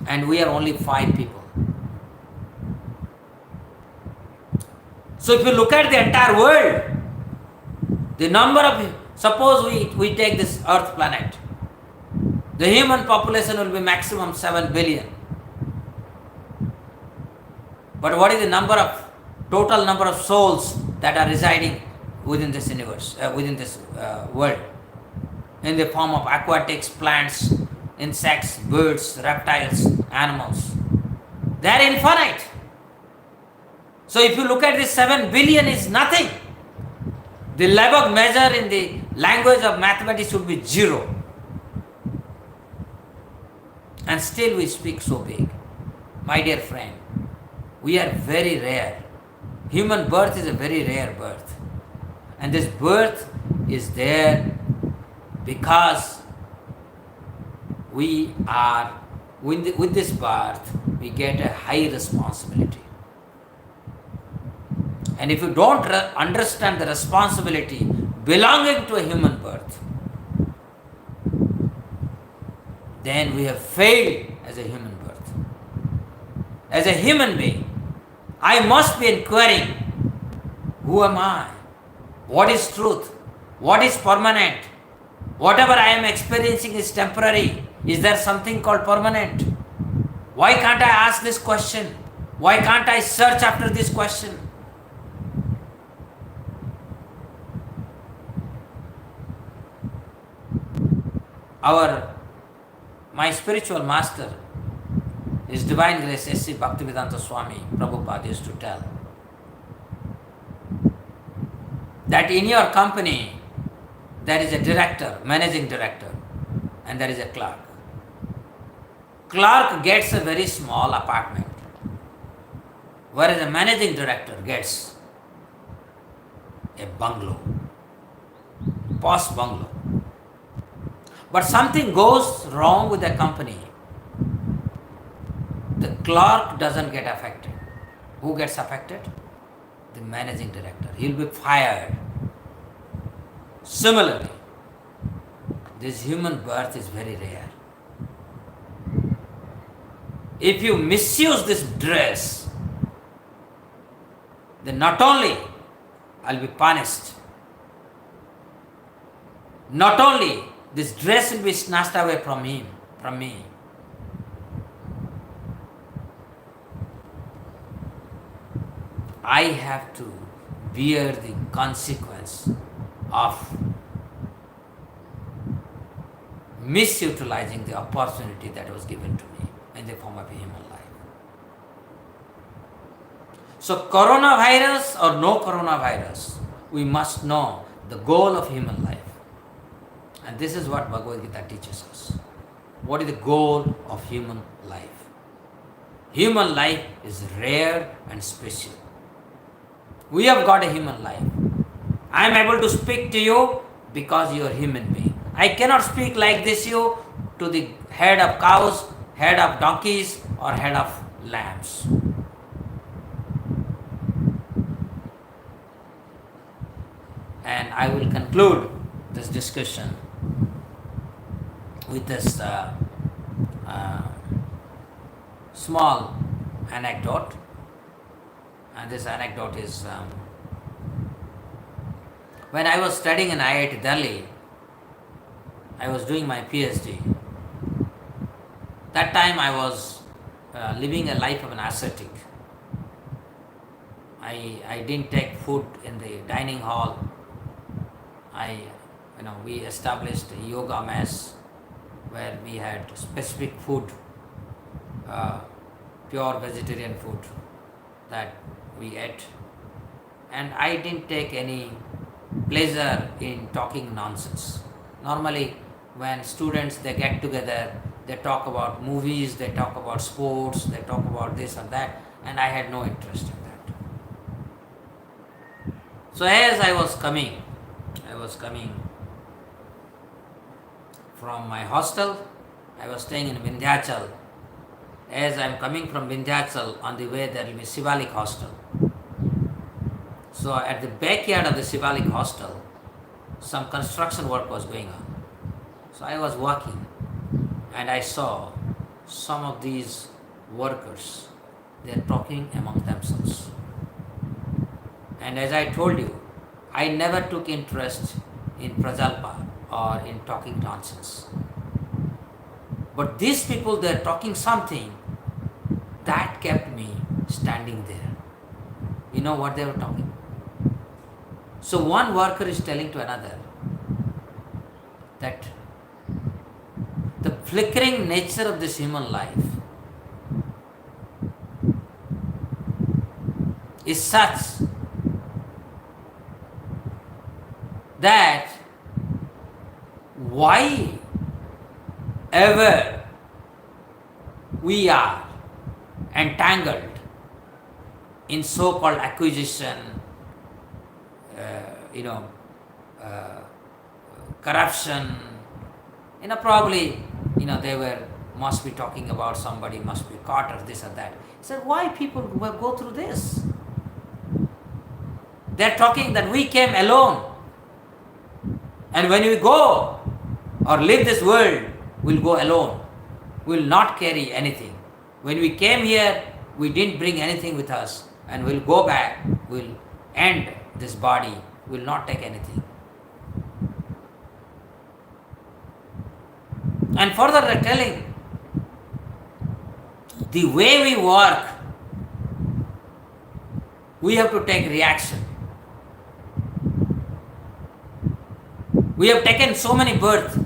And we are only 5 people. So if you look at the entire world, the number of, suppose we take this earth planet, the human population will be maximum 7 billion. But what is the total number of souls that are residing within this universe, within this world, in the form of aquatics, plants, insects, birds, reptiles, animals? They are infinite. So if you look at this 7 billion is nothing. The Lebesgue measure in the language of mathematics would be 0. And still we speak so big. My dear friend, we are very rare. Human birth is a very rare birth. And this birth is there because we are, with this birth, we get a high responsibility. And if you don't understand the responsibility belonging to a human birth, then we have failed as a human birth. As a human being, I must be inquiring, who am I? What is truth? What is permanent? Whatever I am experiencing is temporary. Is there something called permanent? Why can't I ask this question? Why can't I search after this question? My spiritual master, His Divine Grace S.C. Bhaktivedanta Swami Prabhupada used to tell that in your company there is a director, managing director, and there is a clerk. Clerk gets a very small apartment, whereas a managing director gets a bungalow, posh bungalow. But something goes wrong with the company. The clerk doesn't get affected. Who gets affected? The managing director. He'll be fired. Similarly, this human birth is very rare. If you misuse this dress, then not only I'll be punished, not only this dress will be snatched away from me. I have to bear the consequence of misutilizing the opportunity that was given to me in the form of a human life. So coronavirus or no coronavirus, we must know the goal of human life. And this is what Bhagavad Gita teaches us. What is the goal of human life? Human life is rare and special. We have got a human life. I am able to speak to you because you are a human being. I cannot speak like this you to the head of cows, head of donkeys, or head of lambs. And I will conclude this discussion with this small anecdote. And this anecdote is when I was studying in IIT Delhi, I was doing my PhD. That time I was living a life of an ascetic. I didn't take food in the dining hall. We established a yoga mess where we had specific food, pure vegetarian food that we ate. And I didn't take any pleasure in talking nonsense. Normally, when students they get together, they talk about movies, they talk about sports, they talk about this or that, and I had no interest in that. So as I was coming from my hostel. I was staying in Vindhyachal. As I am coming from Vindhyachal, on the way there will be Shivalik hostel. So at the backyard of the Shivalik hostel, some construction work was going on. So I was walking and I saw some of these workers, they are talking among themselves. And as I told you, I never took interest in prajalpa or in talking nonsense. But these people, they are talking something that kept me standing there. You know what they were talking? So one worker is telling to another that the flickering nature of this human life is such that why ever we are entangled in so-called acquisition, corruption, probably, they must be talking about somebody must be caught or this or that. He said, why people go through this? They're talking that we came alone. And when we go or leave this world, we'll go alone. We'll not carry anything. When we came here, we didn't bring anything with us. And we'll go back, we'll end this body, we'll not take anything. And further they're telling, the way we work, we have to take reaction. We have taken so many births.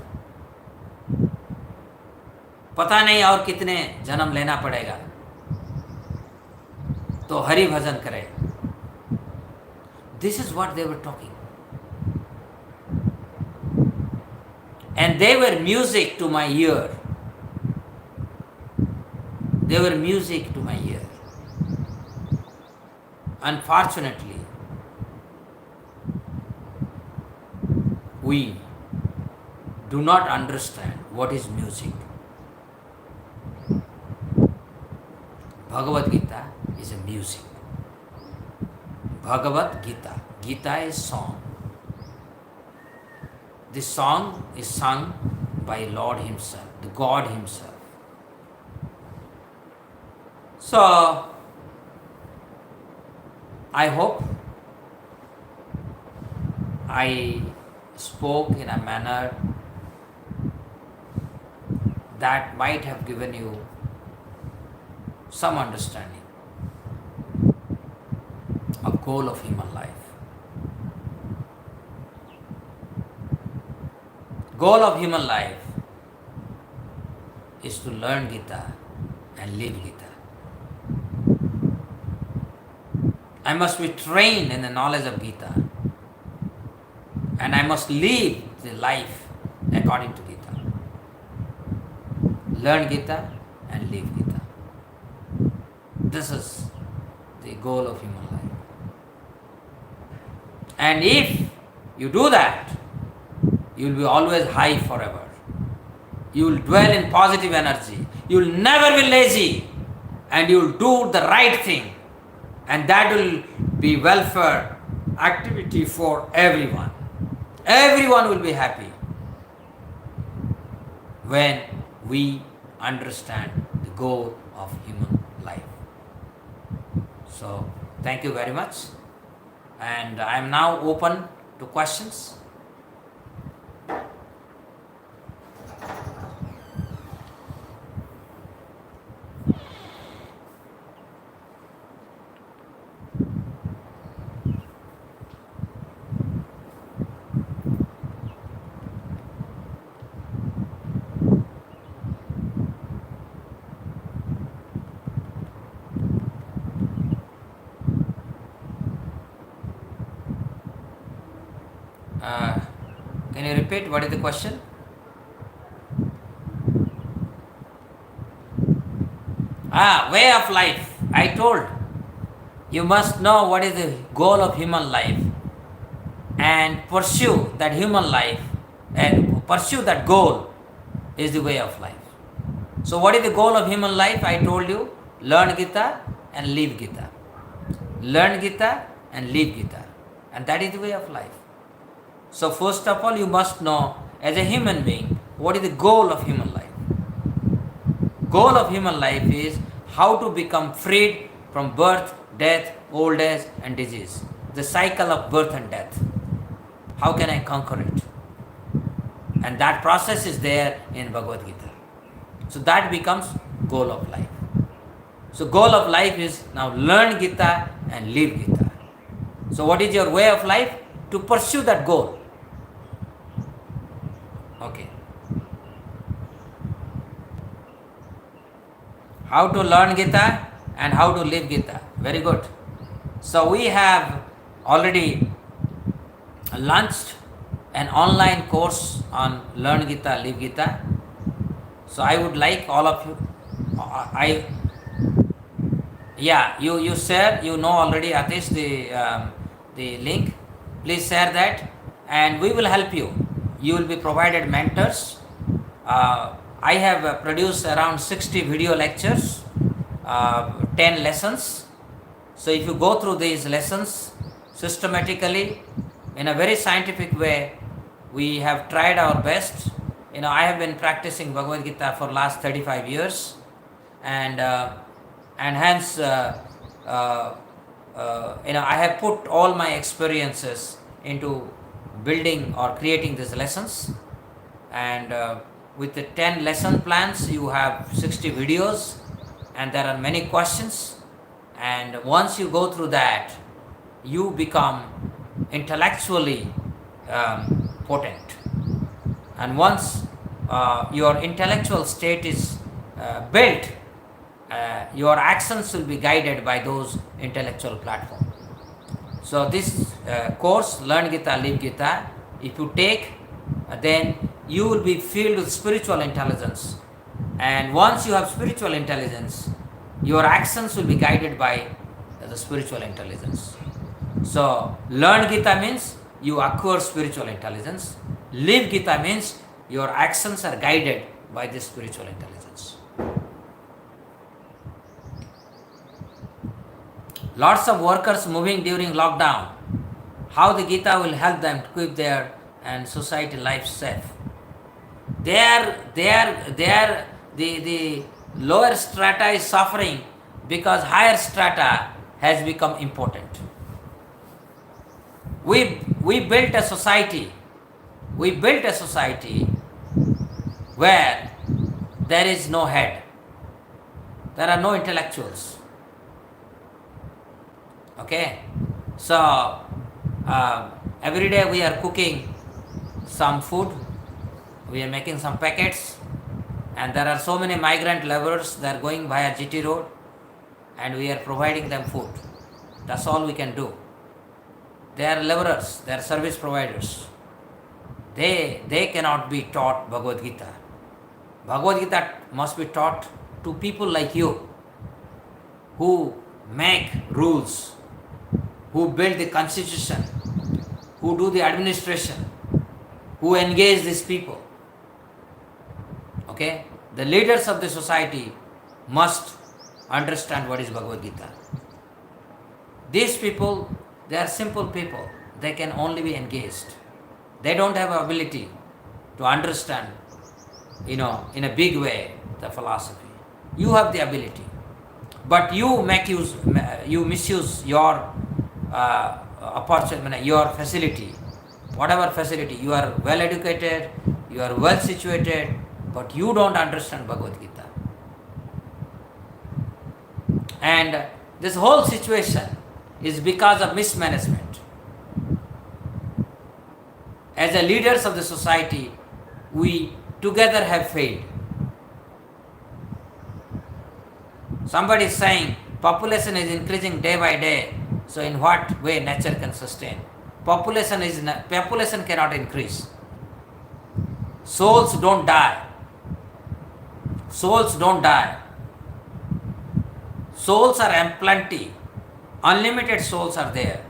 पता नहीं और कितने जन्म लेना पड़ेगा तो हरि भजन करें. This is what they were talking. And they were music to my ear. They were music to my ear. Unfortunately, we do not understand what is music. Bhagavad Gita is a music. Bhagavad Gita. Gita is song. This song is sung by Lord Himself, the God Himself. So, I hope I spoke in a manner that might have given you some understanding of goal of human life. Goal of human life is to learn Gita and live Gita. I must be trained in the knowledge of Gita, and I must live the life according to Gita. Learn Gita and live Gita. This is the goal of human life. And if you do that, you will be always high forever. You will dwell in positive energy. You will never be lazy. And you will do the right thing. And that will be welfare activity for everyone. Everyone will be happy when we understand the goal of human life. So, thank you very much. And I am now open to questions. Can you repeat what is the question? Way of life. I told you must know what is the goal of human life and pursue that human life and pursue that goal is the way of life. So what is the goal of human life? I told you, learn Gita and live Gita. Learn Gita and live Gita. And that is the way of life. So first of all, you must know as a human being, what is the goal of human life? Goal of human life is how to become freed from birth, death, old age and disease. The cycle of birth and death. How can I conquer it? And that process is there in Bhagavad Gita. So that becomes goal of life. So goal of life is now learn Gita and live Gita. So what is your way of life? To pursue that goal. Okay. How to learn Gita and how to live Gita. Very good. So we have already launched an online course on Learn Gita, Live Gita. So I would like all of you, you share, you know already Aatish the link. Please share that and we will help you. You will be provided mentors. I have produced around 60 video lectures, 10 lessons. So if you go through these lessons systematically in a very scientific way, we have tried our best. I have been practicing Bhagavad Gita for last 35 years and hence I have put all my experiences into building or creating these lessons, and with the 10 lesson plans you have 60 videos and there are many questions, and once you go through that you become intellectually potent, and once your intellectual state is built, your actions will be guided by those intellectual platforms. So this course, Learn Gita, Live Gita, if you take, then you will be filled with spiritual intelligence. And once you have spiritual intelligence, your actions will be guided by the spiritual intelligence. So Learn Gita means you acquire spiritual intelligence. Live Gita means your actions are guided by this spiritual intelligence. Lots of workers moving during lockdown. How the Gita will help them to keep their and society life safe. The lower strata is suffering because higher strata has become important. We built a society. We built a society where there is no head. There are no intellectuals. Okay, so every day we are cooking some food, we are making some packets, and there are so many migrant laborers that are going via GT road, and we are providing them food. That's all we can do. They are laborers, they are service providers. They cannot be taught Bhagavad Gita. Bhagavad Gita must be taught to people like you who make rules, who build the constitution, who do the administration, who engage these people. Okay? The leaders of the society must understand what is Bhagavad Gita. These people, they are simple people. They can only be engaged. They don't have ability to understand, in a big way, the philosophy. You have the ability. But you misuse your opportunity, your facility, whatever facility. You are well educated, you are well situated, but you don't understand Bhagavad Gita. And this whole situation is because of mismanagement. As the leaders of the society, we together have failed. Somebody is saying population is increasing day by day, so in what way nature can sustain? Population cannot increase. Souls don't die. Souls don't die. Souls are plenty. Unlimited souls are there.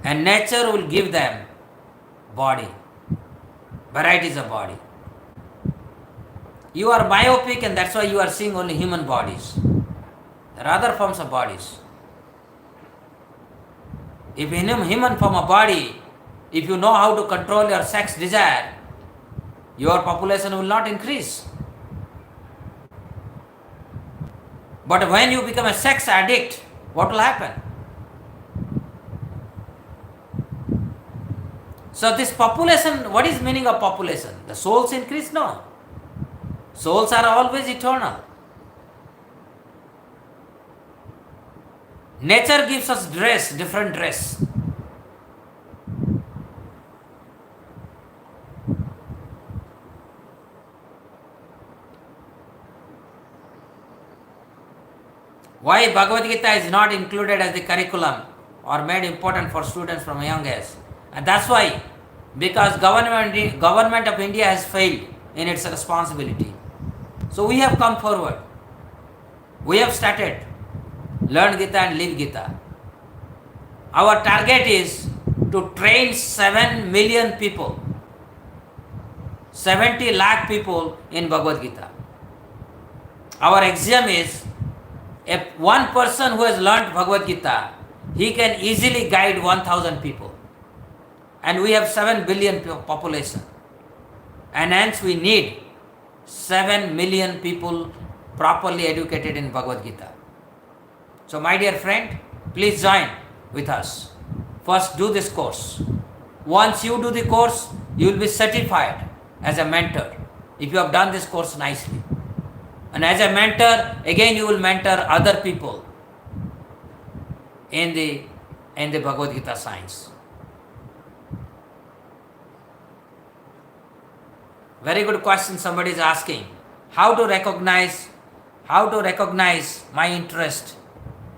And nature will give them body, varieties of body. You are myopic and that's why you are seeing only human bodies. There are other forms of bodies. If in a human form of body, if you know how to control your sex desire, your population will not increase. But when you become a sex addict, what will happen? So this population, what is meaning of population? The souls increase? No. Souls are always eternal. Nature gives us different dress. Why Bhagavad Gita is not included as the curriculum or made important for students from a young age? And that's why, because government of India has failed in its responsibility. So we have come forward. We have started. Learn Gita and live Gita. Our target is to train 7 million people, 70 lakh people in Bhagavad Gita. Our axiom is, if one person who has learned Bhagavad Gita, he can easily guide 1,000 people. And we have 7 billion population. And hence we need 7 million people properly educated in Bhagavad Gita. So my dear friend, please join with us. First do this course. Once you do the course, you will be certified as a mentor if you have done this course nicely. And as a mentor, again you will mentor other people in the Bhagavad Gita science. Very good question somebody is asking. How to recognize my interest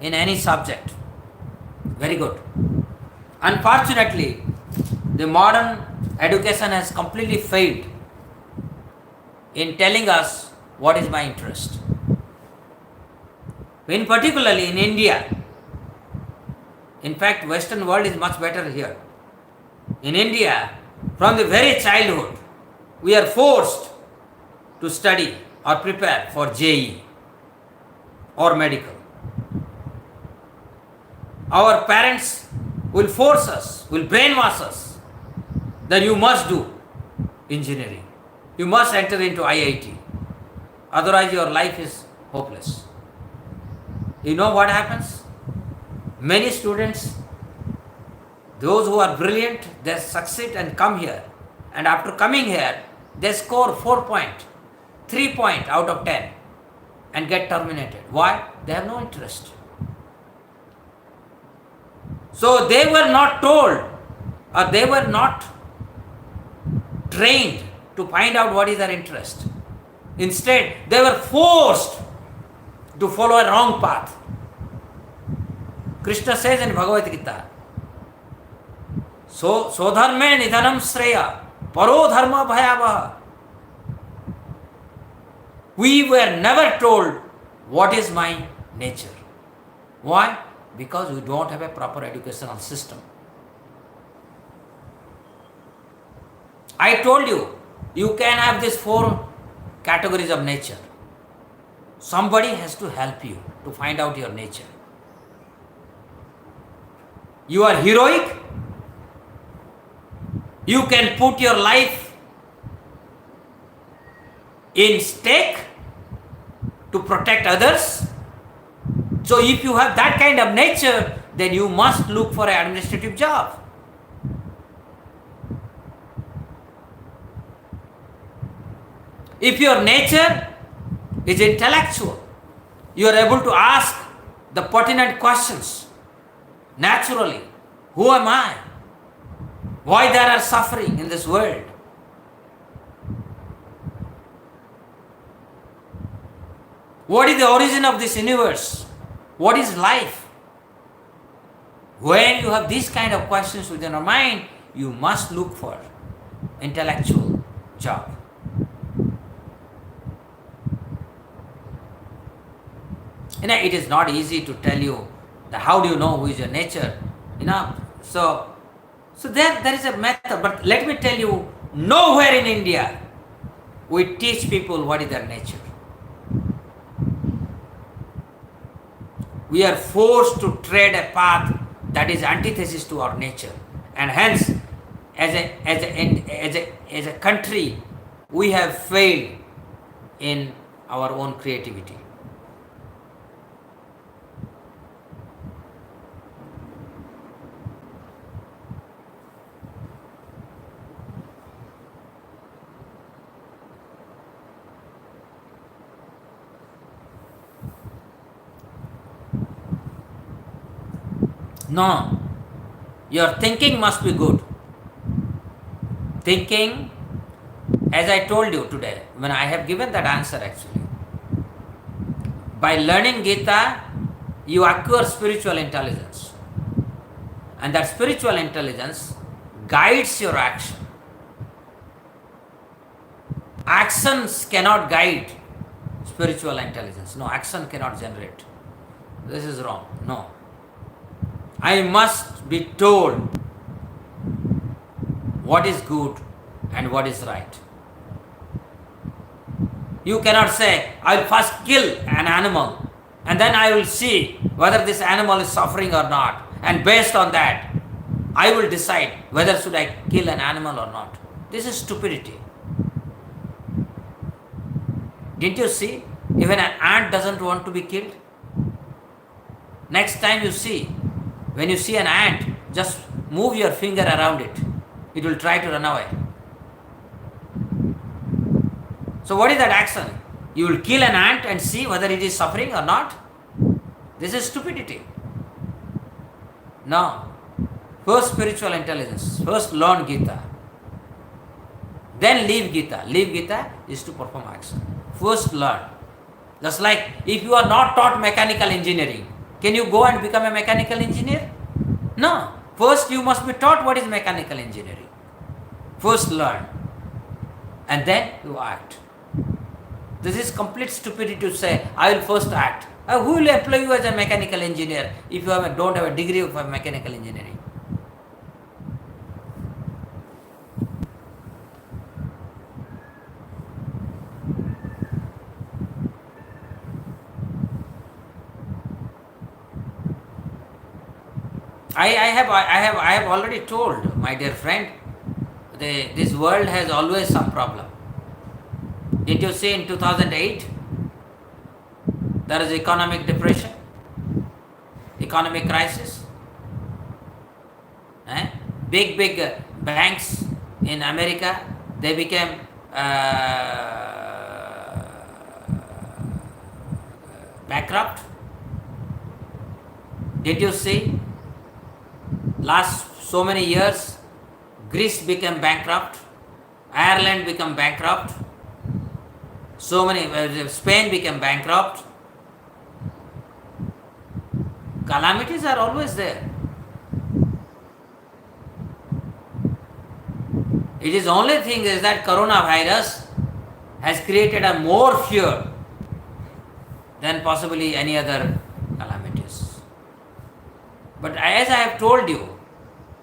in any subject? Very good. Unfortunately, the modern education has completely failed in telling us what is my interest. In particularly in India, in fact, Western world is much better here. In India, from the very childhood, we are forced to study or prepare for JEE or medical. Our parents will force us, will brainwash us that you must do engineering. You must enter into IIT. Otherwise your life is hopeless. You know what happens? Many students, those who are brilliant, they succeed and come here. And after coming here, they score 3 point out of 10 and get terminated. Why? They have no interest. So they were not told or they were not trained to find out what is their interest. Instead, they were forced to follow a wrong path. Krishna says in Bhagavad Gita, स्वधर्मे निधनम श्रेय परो धर्म भयावह. We were never told what is my nature. Why? Because we don't have a proper educational system. I told you, you can have these 4 categories of nature. Somebody has to help you to find out your nature. You are heroic. You can put your life in stake to protect others. So if you have that kind of nature, then you must look for an administrative job. If your nature is intellectual, you are able to ask the pertinent questions naturally. Who am I? Why there are suffering in this world? What is the origin of this universe? What is life? When you have these kind of questions within your mind, you must look for intellectual job. It is not easy to tell you that how do you know who is your nature. So there is a method, but let me tell you, nowhere in India we teach people what is their nature. We are forced to tread a path that is antithesis to our nature, and hence, as a country, we have failed in our own creativity. No, your thinking must be good. Thinking, as I told you today, when I have given that answer actually, by learning Gita, you acquire spiritual intelligence. And that spiritual intelligence guides your action. Actions cannot guide spiritual intelligence. No, action cannot generate. This is wrong. No. I must be told what is good and what is right. You cannot say, I will first kill an animal and then I will see whether this animal is suffering or not. And based on that, I will decide whether should I kill an animal or not. This is stupidity. Didn't you see? Even an ant doesn't want to be killed. Next time you see, when you see an ant, just move your finger around it. It will try to run away. So what is that action? You will kill an ant and see whether it is suffering or not? This is stupidity. No. First spiritual intelligence. First learn Gita. Then leave Gita. Leave Gita is to perform action. First learn. Just like if you are not taught mechanical engineering, can you go and become a mechanical engineer? No. First you must be taught what is mechanical engineering. First learn. And then you act. This is complete stupidity to say, I will first act. Who will employ you as a mechanical engineer if you don't have a degree of mechanical engineering? I have already told my dear friend, this world has always some problem. Did you see in 2008 there is economic depression, economic crisis? Big banks in America, they became bankrupt. Did you see? Last so many years, Greece became bankrupt, Ireland became bankrupt, Spain became bankrupt. Calamities are always there. It is only thing is that coronavirus has created a more fear than possibly any other calamities. But as I have told you,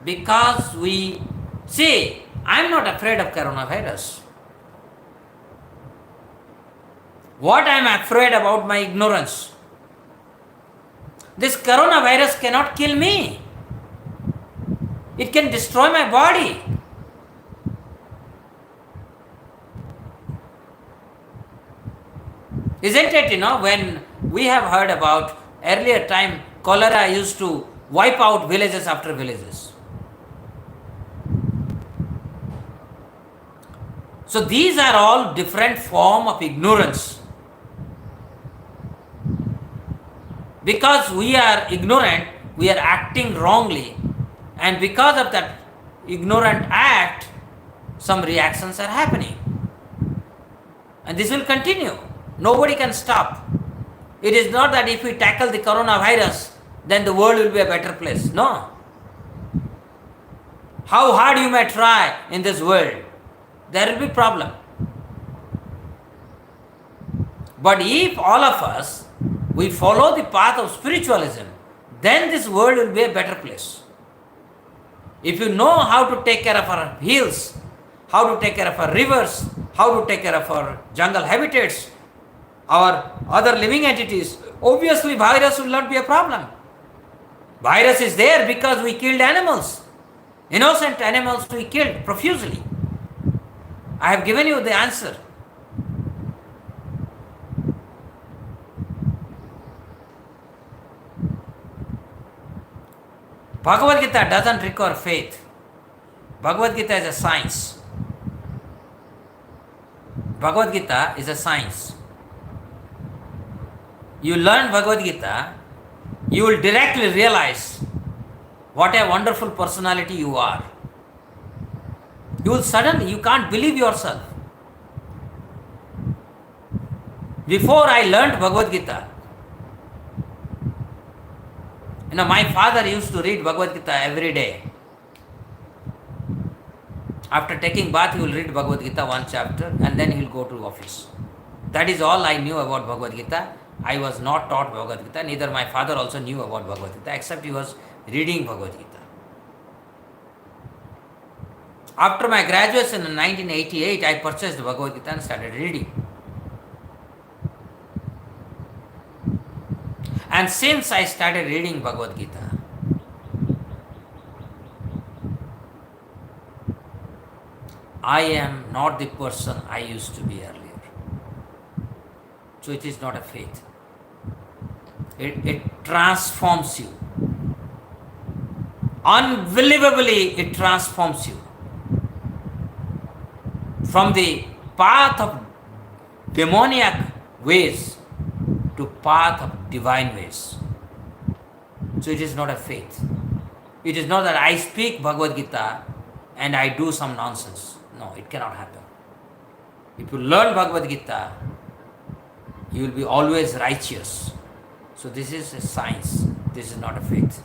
because we see, I am not afraid of coronavirus. What I am afraid about my ignorance. This coronavirus cannot kill me. It can destroy my body. Isn't it, when we have heard about earlier time, cholera used to wipe out villages after villages. So these are all different form of ignorance. Because we are ignorant, we are acting wrongly, and because of that ignorant act, some reactions are happening. And this will continue. Nobody can stop. It is not that if we tackle the coronavirus, then the world will be a better place. No. How hard you may try in this world, there will be problem. But if all of us, we follow the path of spiritualism, then this world will be a better place. If you know how to take care of our hills, how to take care of our rivers, how to take care of our jungle habitats, our other living entities, obviously virus will not be a problem. Virus is there because we killed animals. Innocent animals we killed profusely. I have given you the answer. Bhagavad Gita doesn't require faith. Bhagavad Gita is a science. Bhagavad Gita is a science. You learn Bhagavad Gita, you will directly realize what a wonderful personality you are. You will suddenly, you can't believe yourself. Before I learned Bhagavad Gita, my father used to read Bhagavad Gita every day. After taking bath, he will read Bhagavad Gita one chapter and then he will go to office. That is all I knew about Bhagavad Gita. I was not taught Bhagavad Gita, neither my father also knew about Bhagavad Gita, except he was reading Bhagavad Gita. After my graduation in 1988, I purchased Bhagavad Gita and started reading. And since I started reading Bhagavad Gita, I am not the person I used to be earlier. So it is not a faith. It transforms you. Unbelievably, it transforms you. From the path of demoniac ways to path of divine ways. So it is not a faith. It is not that I speak Bhagavad Gita and I do some nonsense. No, it cannot happen. If you learn Bhagavad Gita, you will be always righteous. So this is a science. This is not a faith.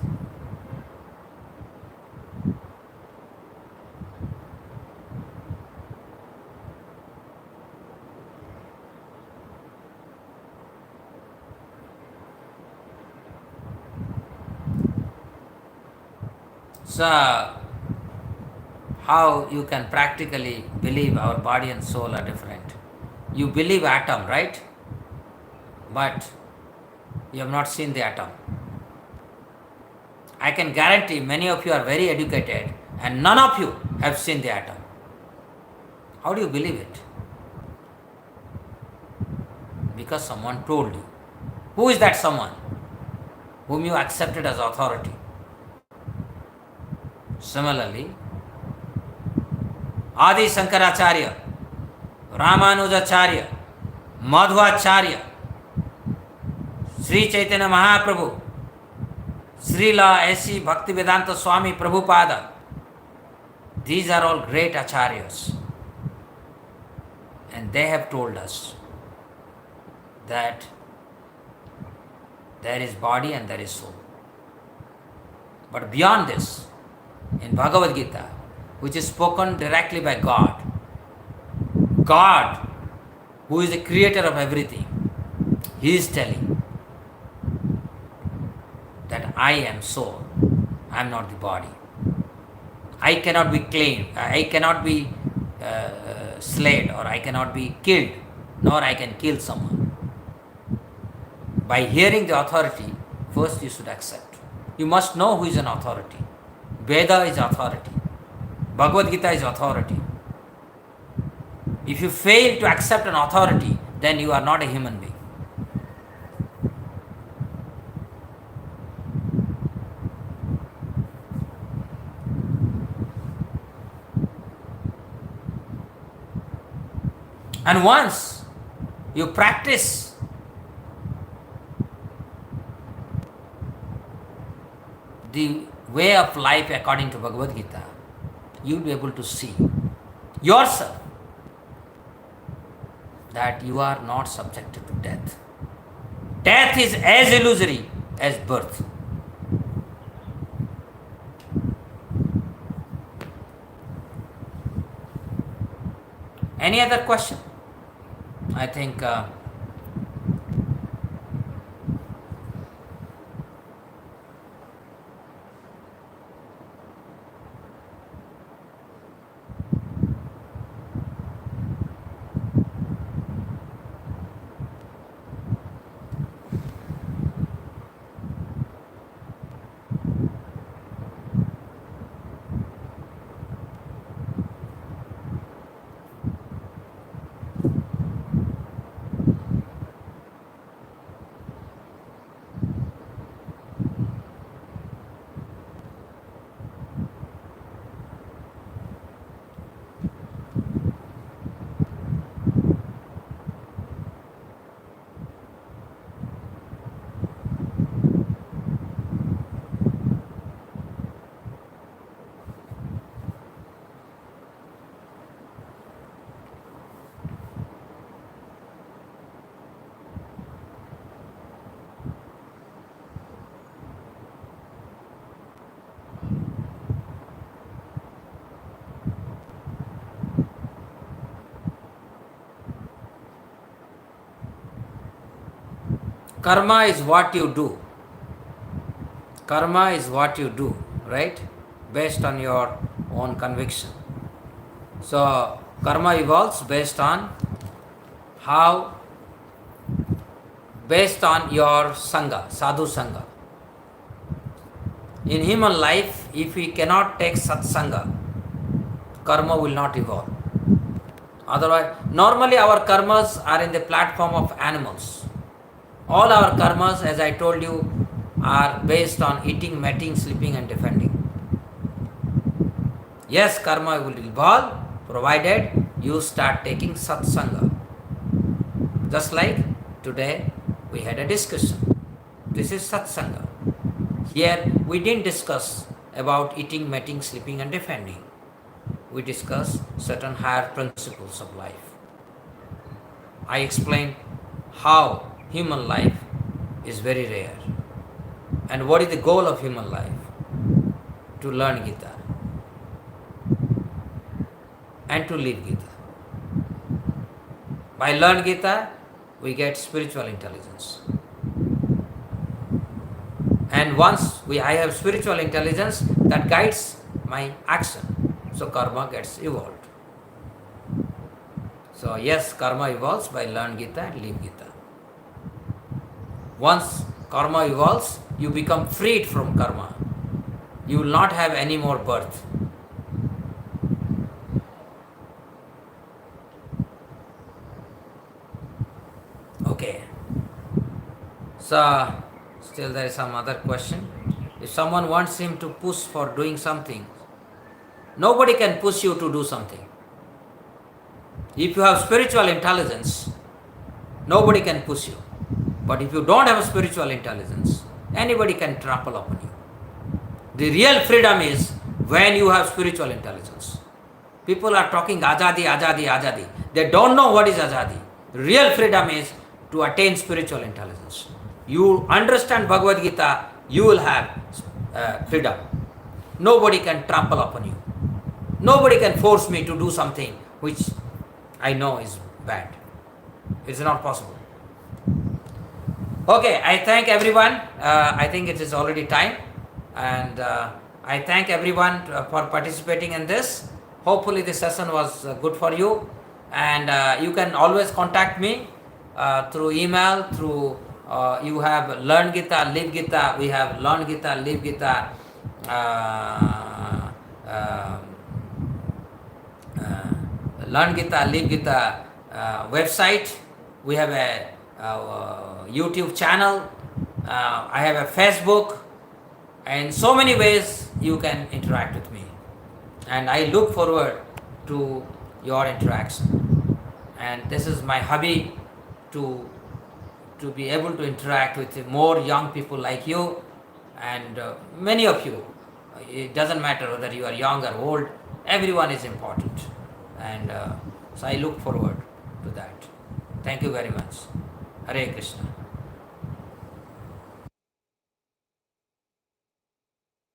So, how you can practically believe our body and soul are different. You believe atom, right? But you have not seen the atom. I can guarantee many of you are very educated and none of you have seen the atom. How do you believe it? Because someone told you. Who is that someone? Whom you accepted as authority. Similarly, Adi Shankaracharya, Ramanujacharya, Madhvacharya, Sri Chaitanya Mahaprabhu, Srila A.C. Bhaktivedanta Swami Prabhupada, these are all great acharyas. And they have told us that there is body and there is soul. But beyond this, in Bhagavad Gita, which is spoken directly by God. God, who is the creator of everything, He is telling that I am soul, I am not the body. I cannot be claimed, I cannot be slayed, or I cannot be killed, nor I can kill someone. By hearing the authority, first you should accept. You must know who is an authority. Veda is authority. Bhagavad Gita is authority. If you fail to accept an authority, then you are not a human being. And once you practice the way of life according to Bhagavad Gita, you will be able to see yourself that you are not subjected to death. Death is as illusory as birth. Any other question? I think karma is what you do. Karma is what you do, right? Based on your own conviction. So, karma evolves based on based on your sangha, sadhu sangha. In human life, if we cannot take satsanga, karma will not evolve. Otherwise, normally our karmas are in the platform of animals. All our karmas, as I told you, are based on eating, mating, sleeping and defending. Yes, karma will evolve provided you start taking satsanga. Just like today we had a discussion. This is satsanga. Here we didn't discuss about eating, mating, sleeping and defending. We discussed certain higher principles of life. I explained how human life is very rare. And what is the goal of human life? To learn Gita and to live Gita. By learn Gita, we get spiritual intelligence. And once I have spiritual intelligence, that guides my action. So karma gets evolved. So yes, karma evolves by learn Gita and live Gita. Once karma evolves, you become freed from karma. You will not have any more birth. Okay. So, still there is some other question. If someone wants him to push for doing something, nobody can push you to do something. If you have spiritual intelligence, nobody can push you. But if you don't have a spiritual intelligence, anybody can trample upon you. The real freedom is when you have spiritual intelligence. People are talking azadi, azadi, azadi. They don't know what is azadi. Real freedom is to attain spiritual intelligence. You understand Bhagavad Gita, you will have freedom. Nobody can trample upon you. Nobody can force me to do something which I know is bad. It's not possible. Okay, I thank everyone. I think it is already time. And I thank everyone for participating in this. Hopefully this session was good for you. And you can always contact me through email, through you have Learn Gita, Live Gita. We have Learn Gita, Live Gita Learn Gita, Live Gita website. We have a YouTube channel. I have a Facebook. And so many ways you can interact with me. And I look forward to your interaction. And this is my hobby, to be able to interact with more young people like you and many of you. It doesn't matter whether you are young or old, everyone is important. And so I look forward to that. Thank you very much. Hare Krishna.